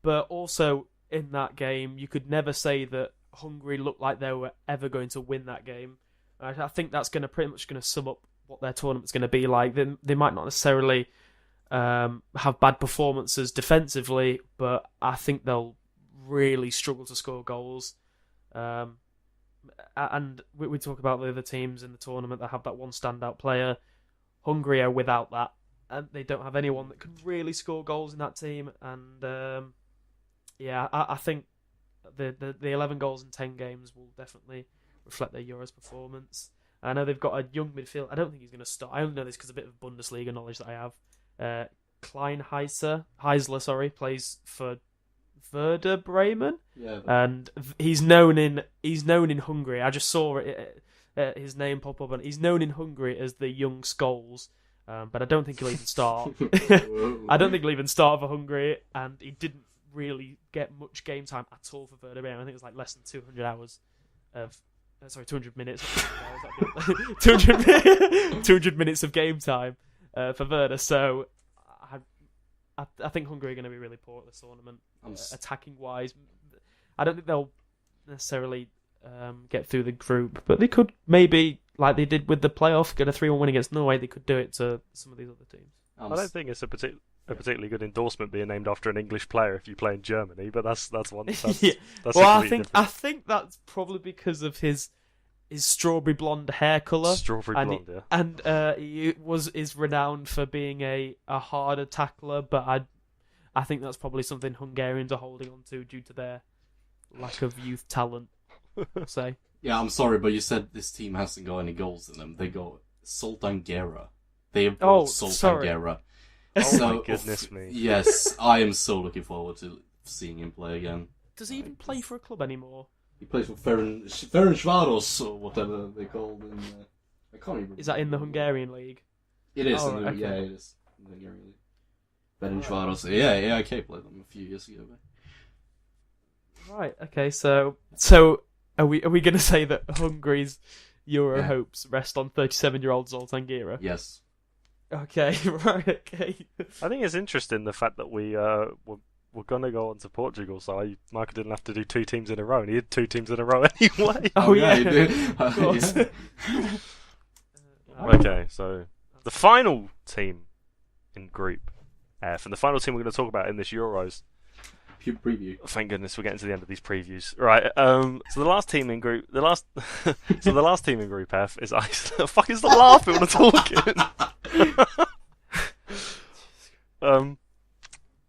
but also in that game, you could never say that Hungary looked like they were ever going to win that game. I think that's pretty much going to sum up what their tournament's going to be like. They might not necessarily have bad performances defensively, but I think they'll really struggle to score goals. And we talk about the other teams in the tournament that have that one standout player. Hungary are without that, and they don't have anyone that can really score goals in that team. And I think the 11 goals in 10 games will definitely reflect their Euros performance. I know they've got a young midfield. I don't think he's going to start. I only know this because of a bit of Bundesliga knowledge that I have. Klein Heisler, plays for Werder Bremen, and he's known in Hungary. I just saw his name pop up, and he's known in Hungary as the young Scholes. But I don't think he'll even start. I don't think he'll even start for Hungary, and he didn't really get much game time at all for Werder Bremen. I think it was like less than 200 hours of. 200 minutes. 200 minutes of game time for Werder. So I think Hungary are going to be really poor at this tournament, attacking wise. I don't think they'll necessarily get through the group, but they could maybe, like they did with the playoff, get a 3-1 win against Norway. They could do it to some of these other teams. I don't think it's a particularly good endorsement being named after an English player if you play in Germany, but that's one. Yeah. That's well, I think that's probably because of his strawberry blonde hair colour. And he is renowned for being a harder tackler, but I think that's probably something Hungarians are holding on to due to their lack of youth talent. I'll say. Yeah, I'm sorry, but you said this team hasn't got any goals in them. They got Sultan Gera. They have Sultan Gera. Oh my goodness me. Yes, I am so looking forward to seeing him play again. Does he even play for a club anymore? He plays for Ferencváros, or whatever they call in. I can't even. Is that in the Hungarian league? It is. Oh, okay. Yeah, it is in the Hungarian league. Ferencváros. Yeah, AIK played them a few years ago. Right. Okay. So are we going to say that Hungary's Euro hopes rest on 37-year-old Zoltán Gera? Yes. Okay. Right. Okay. I think it's interesting the fact that we're going to go on to Portugal, so Michael didn't have to do 2 teams in a row, and he had 2 teams in a row anyway. Oh yeah. you do. Of course. Okay, so the final team in Group F, and the final team we're going to talk about in this Euros. Preview. Thank goodness we're getting to the end of these previews. Right. So the last team in Group F is Iceland. The fuck is the laughing when I'm talking?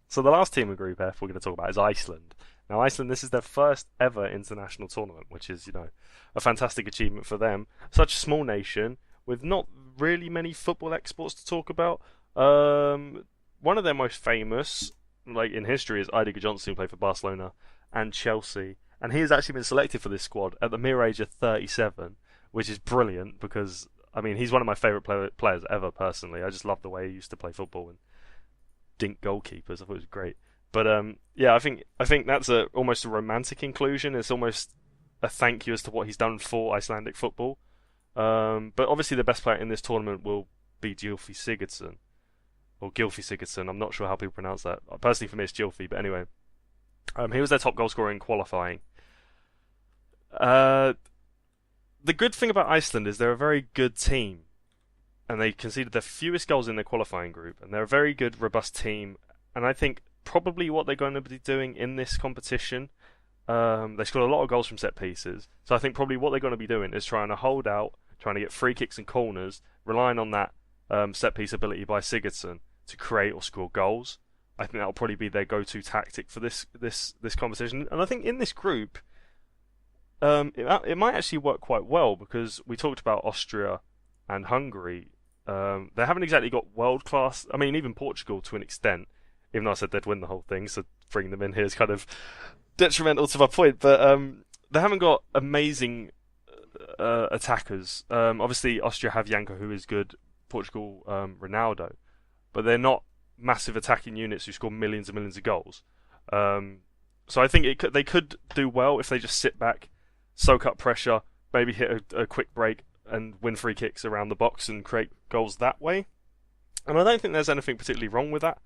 So the last team in Group F we're going to talk about is Iceland. Now, Iceland, this is their first ever international tournament, which is, a fantastic achievement for them. Such a small nation with not really many football exports to talk about. One of their most famous, in history, is Eidur Gudjohnsen, who played for Barcelona and Chelsea, and he has actually been selected for this squad at the mere age of 37, which is brilliant because he's one of my favourite players ever. Personally, I just love the way he used to play football and dink goalkeepers. I thought it was great. But I think that's almost a romantic inclusion. It's almost a thank you as to what he's done for Icelandic football. But obviously, the best player in this tournament will be Gylfi Sigurdsson. Or Gylfi Sigurdsson, I'm not sure how people pronounce that. Personally, for me, it's Gylfi, but anyway. He was their top goal scorer in qualifying. The good thing about Iceland is they're a very good team. And they conceded their fewest goals in their qualifying group. And they're a very good, robust team. And I think probably what they're going to be doing in this competition, they scored a lot of goals from set pieces. So I think probably what they're going to be doing is trying to hold out, trying to get free kicks and corners, relying on that set piece ability by Sigurdsson to create or score goals. I think that'll probably be their go-to tactic for this competition. And I think in this group, it might actually work quite well because we talked about Austria and Hungary. They haven't exactly got world-class. Even Portugal to an extent, even though I said they'd win the whole thing, so bringing them in here is kind of detrimental to my point. But they haven't got amazing attackers. Obviously, Austria have Janko, who is good. Portugal, Ronaldo, but they're not massive attacking units who score millions and millions of goals. So I think they could do well if they just sit back, soak up pressure, maybe hit a quick break and win free kicks around the box and create goals that way. And I don't think there's anything particularly wrong with that,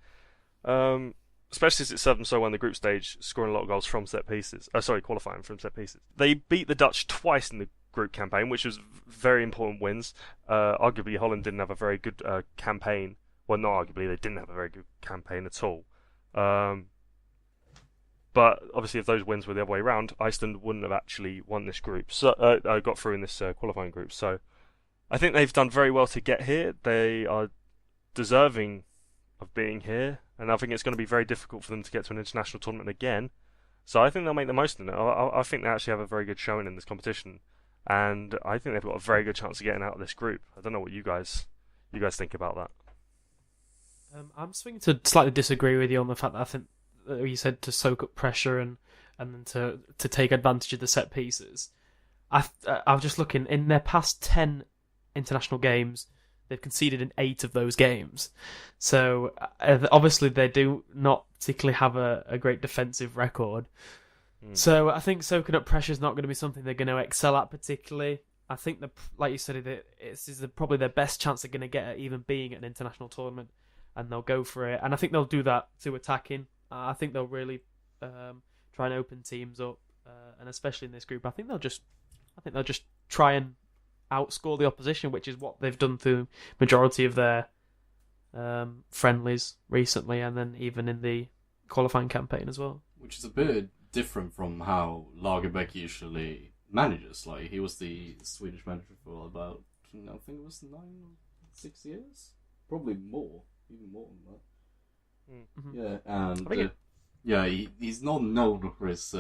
especially as it served them so well in the group stage, scoring a lot of goals from set pieces. Qualifying from set pieces. They beat the Dutch twice in the group campaign, which was very important wins. Arguably, Holland didn't have a very good campaign. Well, not arguably, they didn't have a very good campaign at all. But obviously, if those wins were the other way around, Iceland wouldn't have actually won this group. So got through in this qualifying group. So I think they've done very well to get here. They are deserving of being here, and I think it's going to be very difficult for them to get to an international tournament again. So I think they'll make the most of it. I think they actually have a very good showing in this competition. And I think they've got a very good chance of getting out of this group. I don't know what you guys think about that. I'm swinging to slightly disagree with you on the fact that I think that you said to soak up pressure and then to take advantage of the set pieces. I was just looking in their past 10 international games, they've conceded in 8 of those games. So obviously they do not particularly have a great defensive record. So I think soaking up pressure is not going to be something they're going to excel at particularly. I think, like you said, this is probably their best chance they're going to get at even being at an international tournament, and they'll go for it. And I think they'll do that through attacking. I think they'll really try and open teams up, and especially in this group, I think they'll just try and outscore the opposition, which is what they've done through majority of their friendlies recently, and then even in the qualifying campaign as well. Which is a bit different from how Lagerbäck usually manages. Like, he was the Swedish manager for about, I think it was 6 years? Probably more. Even more than that. Mm-hmm. Yeah, and he's not known for his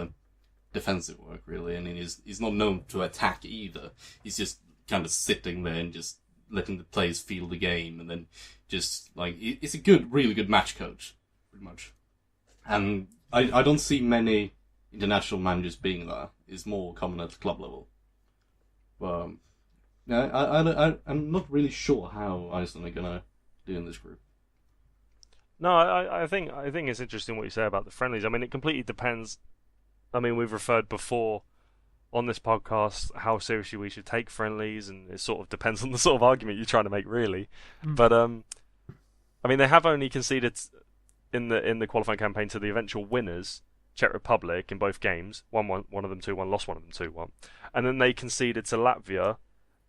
defensive work, really, and he's not known to attack either. He's just kind of sitting there and just letting the players feel the game, and then just, he's a really good match coach, pretty much. And I don't see many international managers being that. It's more common at the club level. But I'm not really sure how Iceland are gonna do in this group. No, I think it's interesting what you say about the friendlies. I mean, it completely depends. I mean, we've referred before on this podcast how seriously we should take friendlies, and it sort of depends on the sort of argument you're trying to make, really. But I mean, they have only conceded in the qualifying campaign to the eventual winners, Czech Republic, in both games. Won one of them 2-1, lost one of them 2-1, and then they conceded to Latvia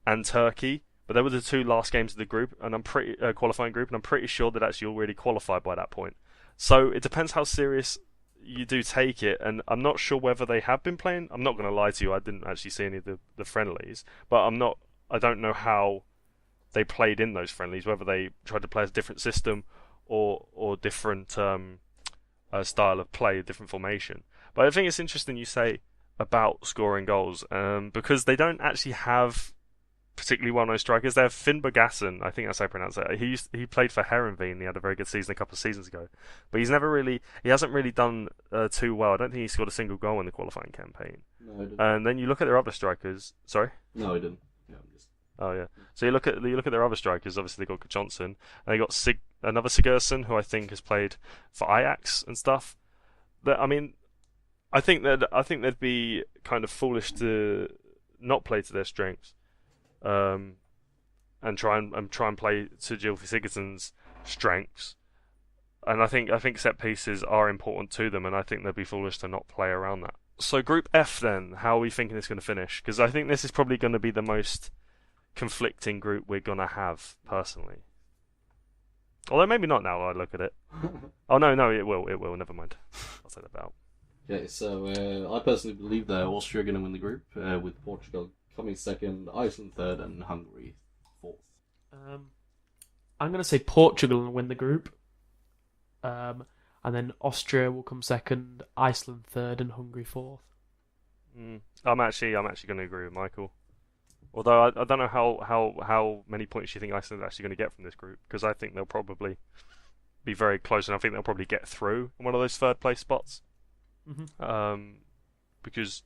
and Turkey. But they were the two last games of the group, and I'm pretty qualifying group, and I'm pretty sure that actually already qualified by that point. So it depends how serious you do take it, and I'm not sure whether they have been playing. I'm not going to lie to you, I didn't actually see any of the friendlies, but I don't know how they played in those friendlies, whether they tried to play a different system or different style of play, a different formation. But I think it's interesting you say about scoring goals, because they don't actually have particularly well-known strikers. They have Finn Bogason, I think that's how I pronounce it. He played for Heerenveen. He had a very good season a couple of seasons ago, but he hasn't really done too well. I don't think he scored a single goal in the qualifying campaign. No, I didn't. And then you look at their other strikers. Sorry. No, I didn't. Yeah, I'm just... Oh yeah. So you look at their other strikers. Obviously they got Johnson, and they got another Sigurdsson, who I think has played for Ajax and stuff. I think they'd be kind of foolish to not play to their strengths. And try and play to Gylfi Sigurdsson's strengths, and I think set pieces are important to them, and I think they'd be foolish to not play around that. So Group F then, how are we thinking it's going to finish? Because I think this is probably going to be the most conflicting group we're going to have personally. Although maybe not now. I look at it. Oh no, it will. Never mind. I'll say that about. Okay, so I personally believe that Austria are going to win the group, with Portugal coming second, Iceland third, and Hungary fourth. I'm going to say Portugal will win the group. And then Austria will come second, Iceland third, and Hungary fourth. I'm actually going to agree with Michael. Although I don't know how many points you think Iceland is actually going to get from this group, because I think they'll probably be very close, and I think they'll probably get through in one of those third place spots. Mm-hmm. Because,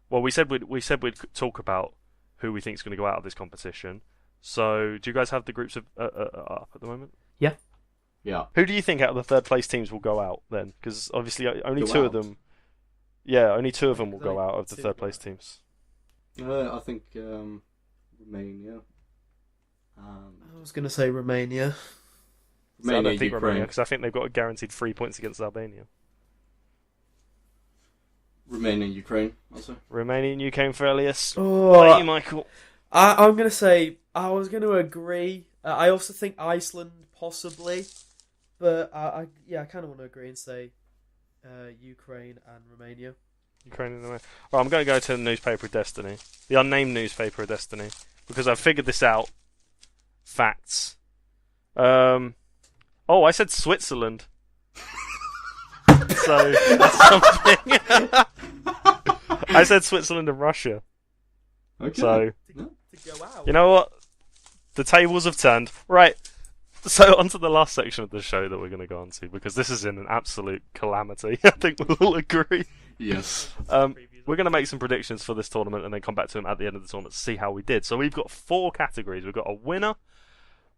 well, we said we'd talk about who we think is going to go out of this competition. So, do you guys have the groups up at the moment? Yeah. Yeah. Who do you think out of the third place teams will go out then? Because obviously only Go two out? of them. Yeah, only two of them will go out of the third place teams. I think Romania. I was going to say Romania. So I don't think Ukraine. Romania, because I think they've got a guaranteed 3 points against Albania. Romania and Ukraine, also. Romania and Ukraine for Elias. Oh, What about you, Michael? I'm going to say, I was going to agree. I also think Iceland, possibly. But I kind of want to agree and say Ukraine and Romania. Ukraine and Romania. Well, I'm going to go to the newspaper of destiny. The unnamed newspaper of destiny. Because I figured this out. Facts. I said Switzerland. So, that's something. I said Switzerland and Russia. Okay. So, To go out. you know what? The tables have turned. Right. So, on to the last section of the show that we're going to go on to, because this is in an absolute calamity. I think we'll all agree. Yes. We're going to make some predictions for this tournament and then come back to them at the end of the tournament to see how we did. So, we've got 4 categories. We've got a winner,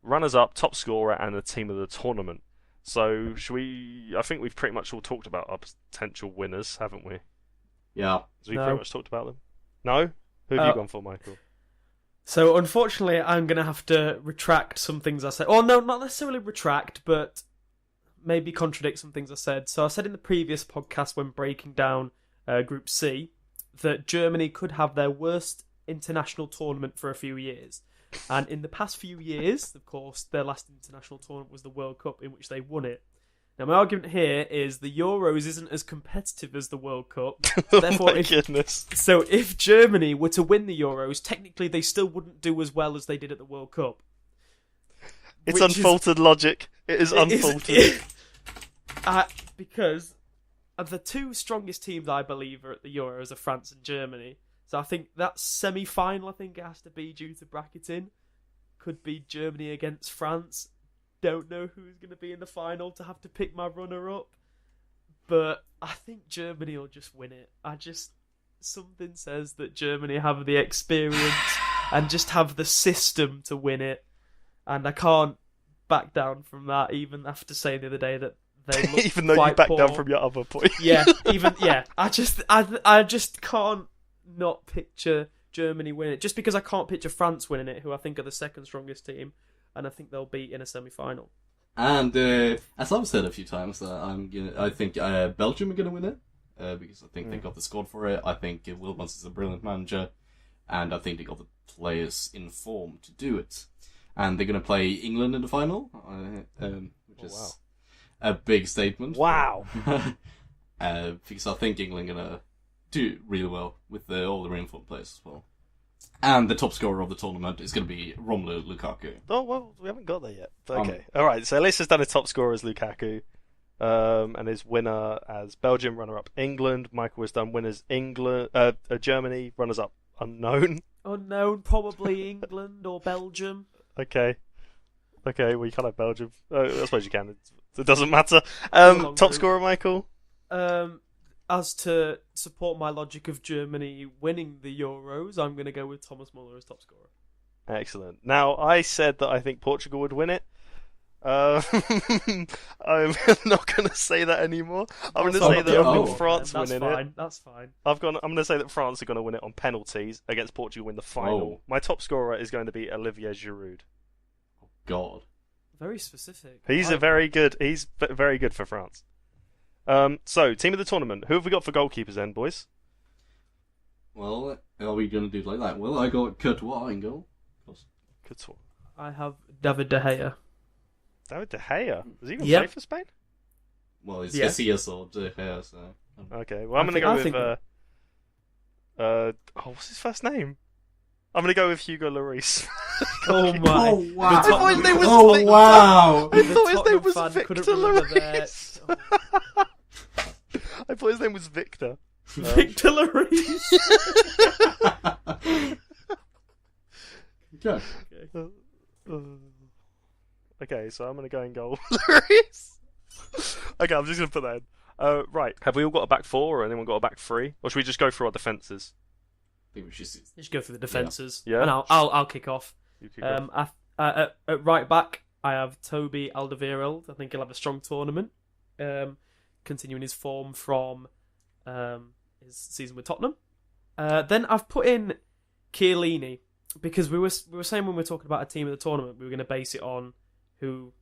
runners-up, top scorer, and a team of the tournament. So, I think we've pretty much all talked about our potential winners, haven't we? Yeah. So we've No. pretty much talked about them. No? Who have you gone for, Michael? So, unfortunately, I'm going to have to retract some things I said. Or, no, not necessarily retract, but maybe contradict some things I said. So, I said in the previous podcast when breaking down Group C that Germany could have their worst international tournament for a few years. And in the past few years, of course, their last international tournament was the World Cup, in which they won it. Now, my argument here is the Euros isn't as competitive as the World Cup. Therefore, Oh my goodness. So if Germany were to win the Euros, technically they still wouldn't do as well as they did at the World Cup. It's Which is- unfiltered logic. It is unfiltered. Because the 2 strongest teams, I believe, are at the Euros are France and Germany. So I think that semi-final, I think it has to be due to bracketing. Could be Germany against France. Don't know who's going to be in the final to have to pick my runner-up. But I think Germany will just win it. Something says that Germany have the experience and just have the system to win it. And I can't back down from that, even after saying the other day that they look Even though you quite backed down poor. from your other point. Yeah, I just can't not picture Germany winning it. Just because I can't picture France winning it, who I think are the second strongest team, and I think they'll be in a semi-final. And as I've said a few times, I think Belgium are gonna win it because I think they got the squad for it. I think Wilmans is a brilliant manager, and I think they got the players in form to do it. And they're gonna play England in the final, which is a big statement. Wow. Because I think England are gonna do really well with all the reinforced players as well. And the top scorer of the tournament is going to be Romelu Lukaku. Oh, well, we haven't got there yet. But okay. All right, so Elias has done his top scorer as Lukaku, and his winner as Belgium, runner-up England. Michael has done winners Germany, runners-up unknown. Unknown, probably England or Belgium. Okay, well, you can't have Belgium. I suppose you can. It doesn't matter. Top scorer, Michael? As to support my logic of Germany winning the Euros, I'm going to go with Thomas Muller as top scorer. Excellent. Now, I said that I think Portugal would win it. I'm not going to say that anymore. I'm going to say that I think France winning it. That's fine. I'm going to say that France are going to win it on penalties against Portugal in the final. My top scorer is going to be Olivier Giroud. Oh, God. Very specific. He's very good for France. So, team of the tournament. Who have we got for goalkeepers then, boys? Well, are we going to do it like that? Well, I got Courtois in goal. Courtois. I have David De Gea. David De Gea? Does he even Yep. play for Spain? Well, it's SES or De Gea, so... Okay, well, I'm going to go with... what's his first name? I'm going to go with Hugo Lloris. Oh my! Oh wow! I thought his name was Victor. Wow! I thought his name was fan Victor couldn't remember Lloris. I thought his name was Victor. Victor Lloris. Okay. Okay, so I'm going to go in goal. Lloris. Okay, I'm just going to put that in. Right, have we all got a back four or anyone got a back three? Or should we just go through our defences? I think we should Just go through the defences. Yeah. And I'll kick off. You kick off. At right back, I have Toby Alderweireld. I think he'll have a strong tournament, continuing his form from his season with Tottenham. Then I've put in Chiellini because we were saying when we were talking about a team of the tournament, we were going to base it on who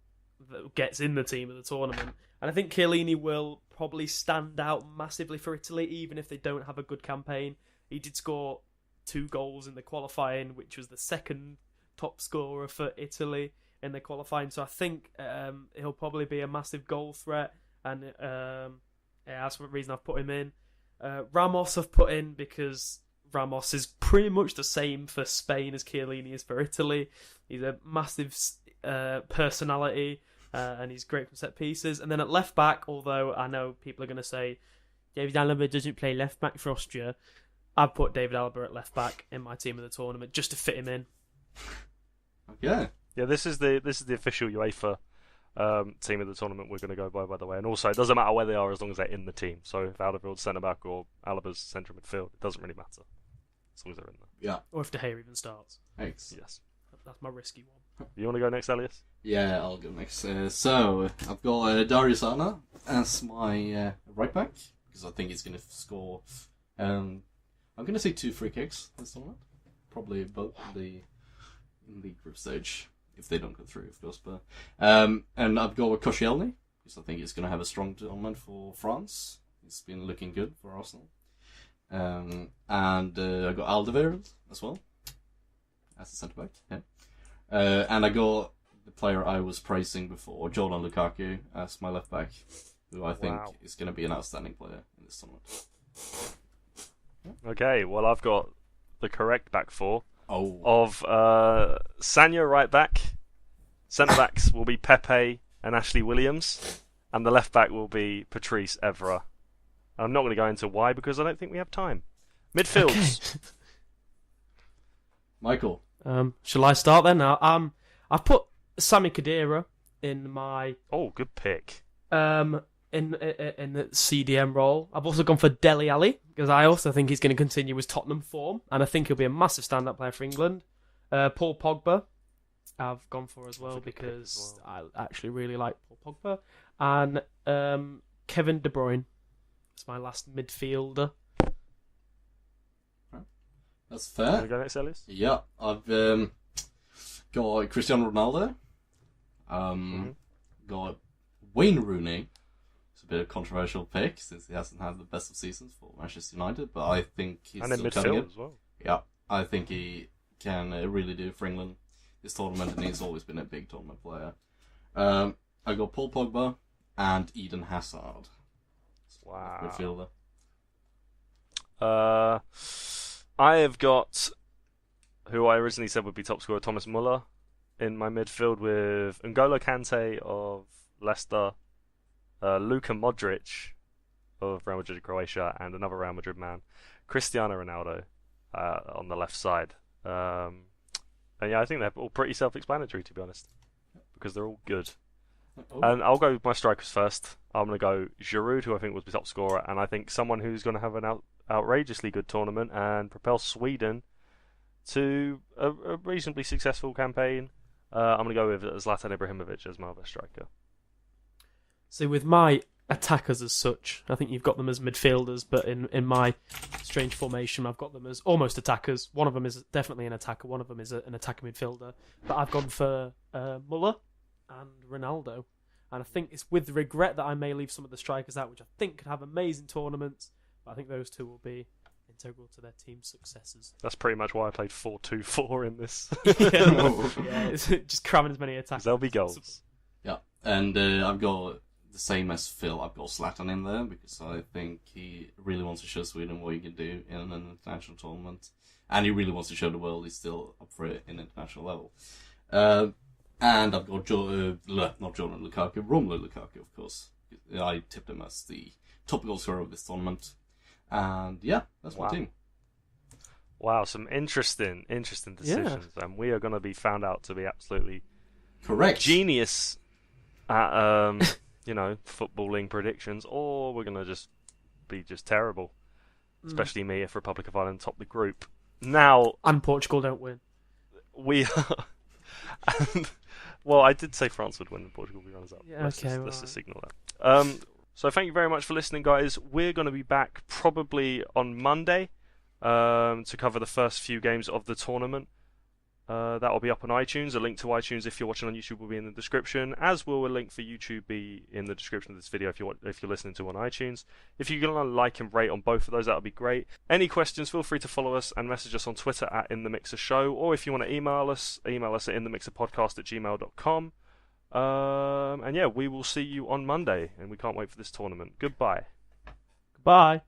gets in the team of the tournament, and I think Chiellini will probably stand out massively for Italy, even if they don't have a good campaign. He did score 2 goals in the qualifying, which was the second top scorer for Italy in the qualifying. So I think he'll probably be a massive goal threat, and that's the reason I've put him in. Ramos I've put in because Ramos is pretty much the same for Spain as Chiellini is for Italy. He's a massive personality, and he's great from set pieces. And then at left back, although I know people are going to say David Alaba doesn't play left back for Austria, I've put David Alaba at left back in my team of the tournament just to fit him in. Okay. Yeah, this is the official UEFA team of the tournament we're going to go by the way. And also, it doesn't matter where they are as long as they're in the team. So if Alderweireld's centre back or Alaba's centre midfield, it doesn't really matter as long as they're in there. Yeah. Or if De Gea even starts. Thanks. Yes. That's my risky one. You want to go next, Elias? Yeah, I'll go next. So I've got Darius Arna as my right back because I think he's going to score. I'm going to say 2 free kicks this tournament. Probably both in the group stage, if they don't go through, of course. But and I've got Koscielny, because I think he's going to have a strong tournament for France. He's been looking good for Arsenal. And I got Alderweireld as well, as a centre-back. Yeah. And I got the player I was praising before, Jordan Lukaku, as my left-back, who I think is going to be an outstanding player in this tournament. Okay, well, I've got the correct back four of Sanya right back. Centre backs will be Pepe and Ashley Williams, and the left back will be Patrice Evra. I'm not going to go into why because I don't think we have time. Midfields. Okay. Michael. Shall I start then? I've put Sami Khedira in my good pick. in the CDM role. I've also gone for Dele Alli because I also think he's going to continue his Tottenham form, and I think he'll be a massive stand-up player for England. Paul Pogba I've gone for as well That's a good pick because as well. I actually really like Paul Pogba and Kevin De Bruyne. It's my last midfielder. That's Want to fair. go next, Ellis? Yeah, I've got Cristiano Ronaldo. Got Wayne Rooney. It's a bit of a controversial pick since he hasn't had the best of seasons for Manchester United, but I think he's And in still cutting midfield it. as well. Yeah, I think he can really do for England this tournament, and he's always been a big tournament player. I got Paul Pogba and Eden Hazard. Wow. Midfielder. I have got who I originally said would be top scorer, Thomas Muller, in my midfield with N'Golo Kante of Leicester, Luka Modric of Real Madrid Croatia, and another Real Madrid man, Cristiano Ronaldo, on the left side. And yeah, I think they're all pretty self-explanatory, to be honest, because they're all good. Oh, And I'll go with my strikers first. I'm going to go Giroud, who I think was the top scorer, and I think someone who's going to have an outrageously good tournament and propel Sweden to a reasonably successful campaign. I'm going to go with Zlatan Ibrahimovic as my other striker. So with my attackers as such, I think you've got them as midfielders, but in my strange formation, I've got them as almost attackers. One of them is definitely an attacker, one of them is an attacker midfielder. But I've gone for Muller and Ronaldo. And I think it's with regret that I may leave some of the strikers out, which I think could have amazing tournaments. But I think those two will be integral to their team's successes. That's pretty much why I played 4-2-4 in this. Yeah, it's just cramming as many attacks. There'll be goals. yeah, and I've got the same as Phil. I've got Zlatan in there because I think he really wants to show Sweden what he can do in an international tournament, and he really wants to show the world he's still up for it in international level. And I've got not Jordan Lukaku, Romelu Lukaku, of course. I tipped him as the top goal scorer of this tournament, and yeah, that's my Wow. team. Wow, some interesting decisions, and we are going to be found out to be absolutely Correct. genius at footballing predictions, or we're going to just be terrible. Especially me if Republic of Ireland top the group. Now And Portugal don't win. we are. Well, I did say France would win and Portugal would be runners up. Yeah, let's okay, just ignore that. So thank you very much for listening, guys. We're going to be back probably on Monday to cover the first few games of the tournament. That will be up on iTunes. A link to iTunes if you're watching on YouTube will be in the description, as will a link for YouTube be in the description of this video if you're listening to on iTunes. If you're going to like and rate on both of those, that would be great. Any questions, feel free to follow us and message us on Twitter at InTheMixerShow, or if you want to email us at InTheMixerPodcast@gmail.com. And yeah, we will see you on Monday, and we can't wait for this tournament. Goodbye. Goodbye.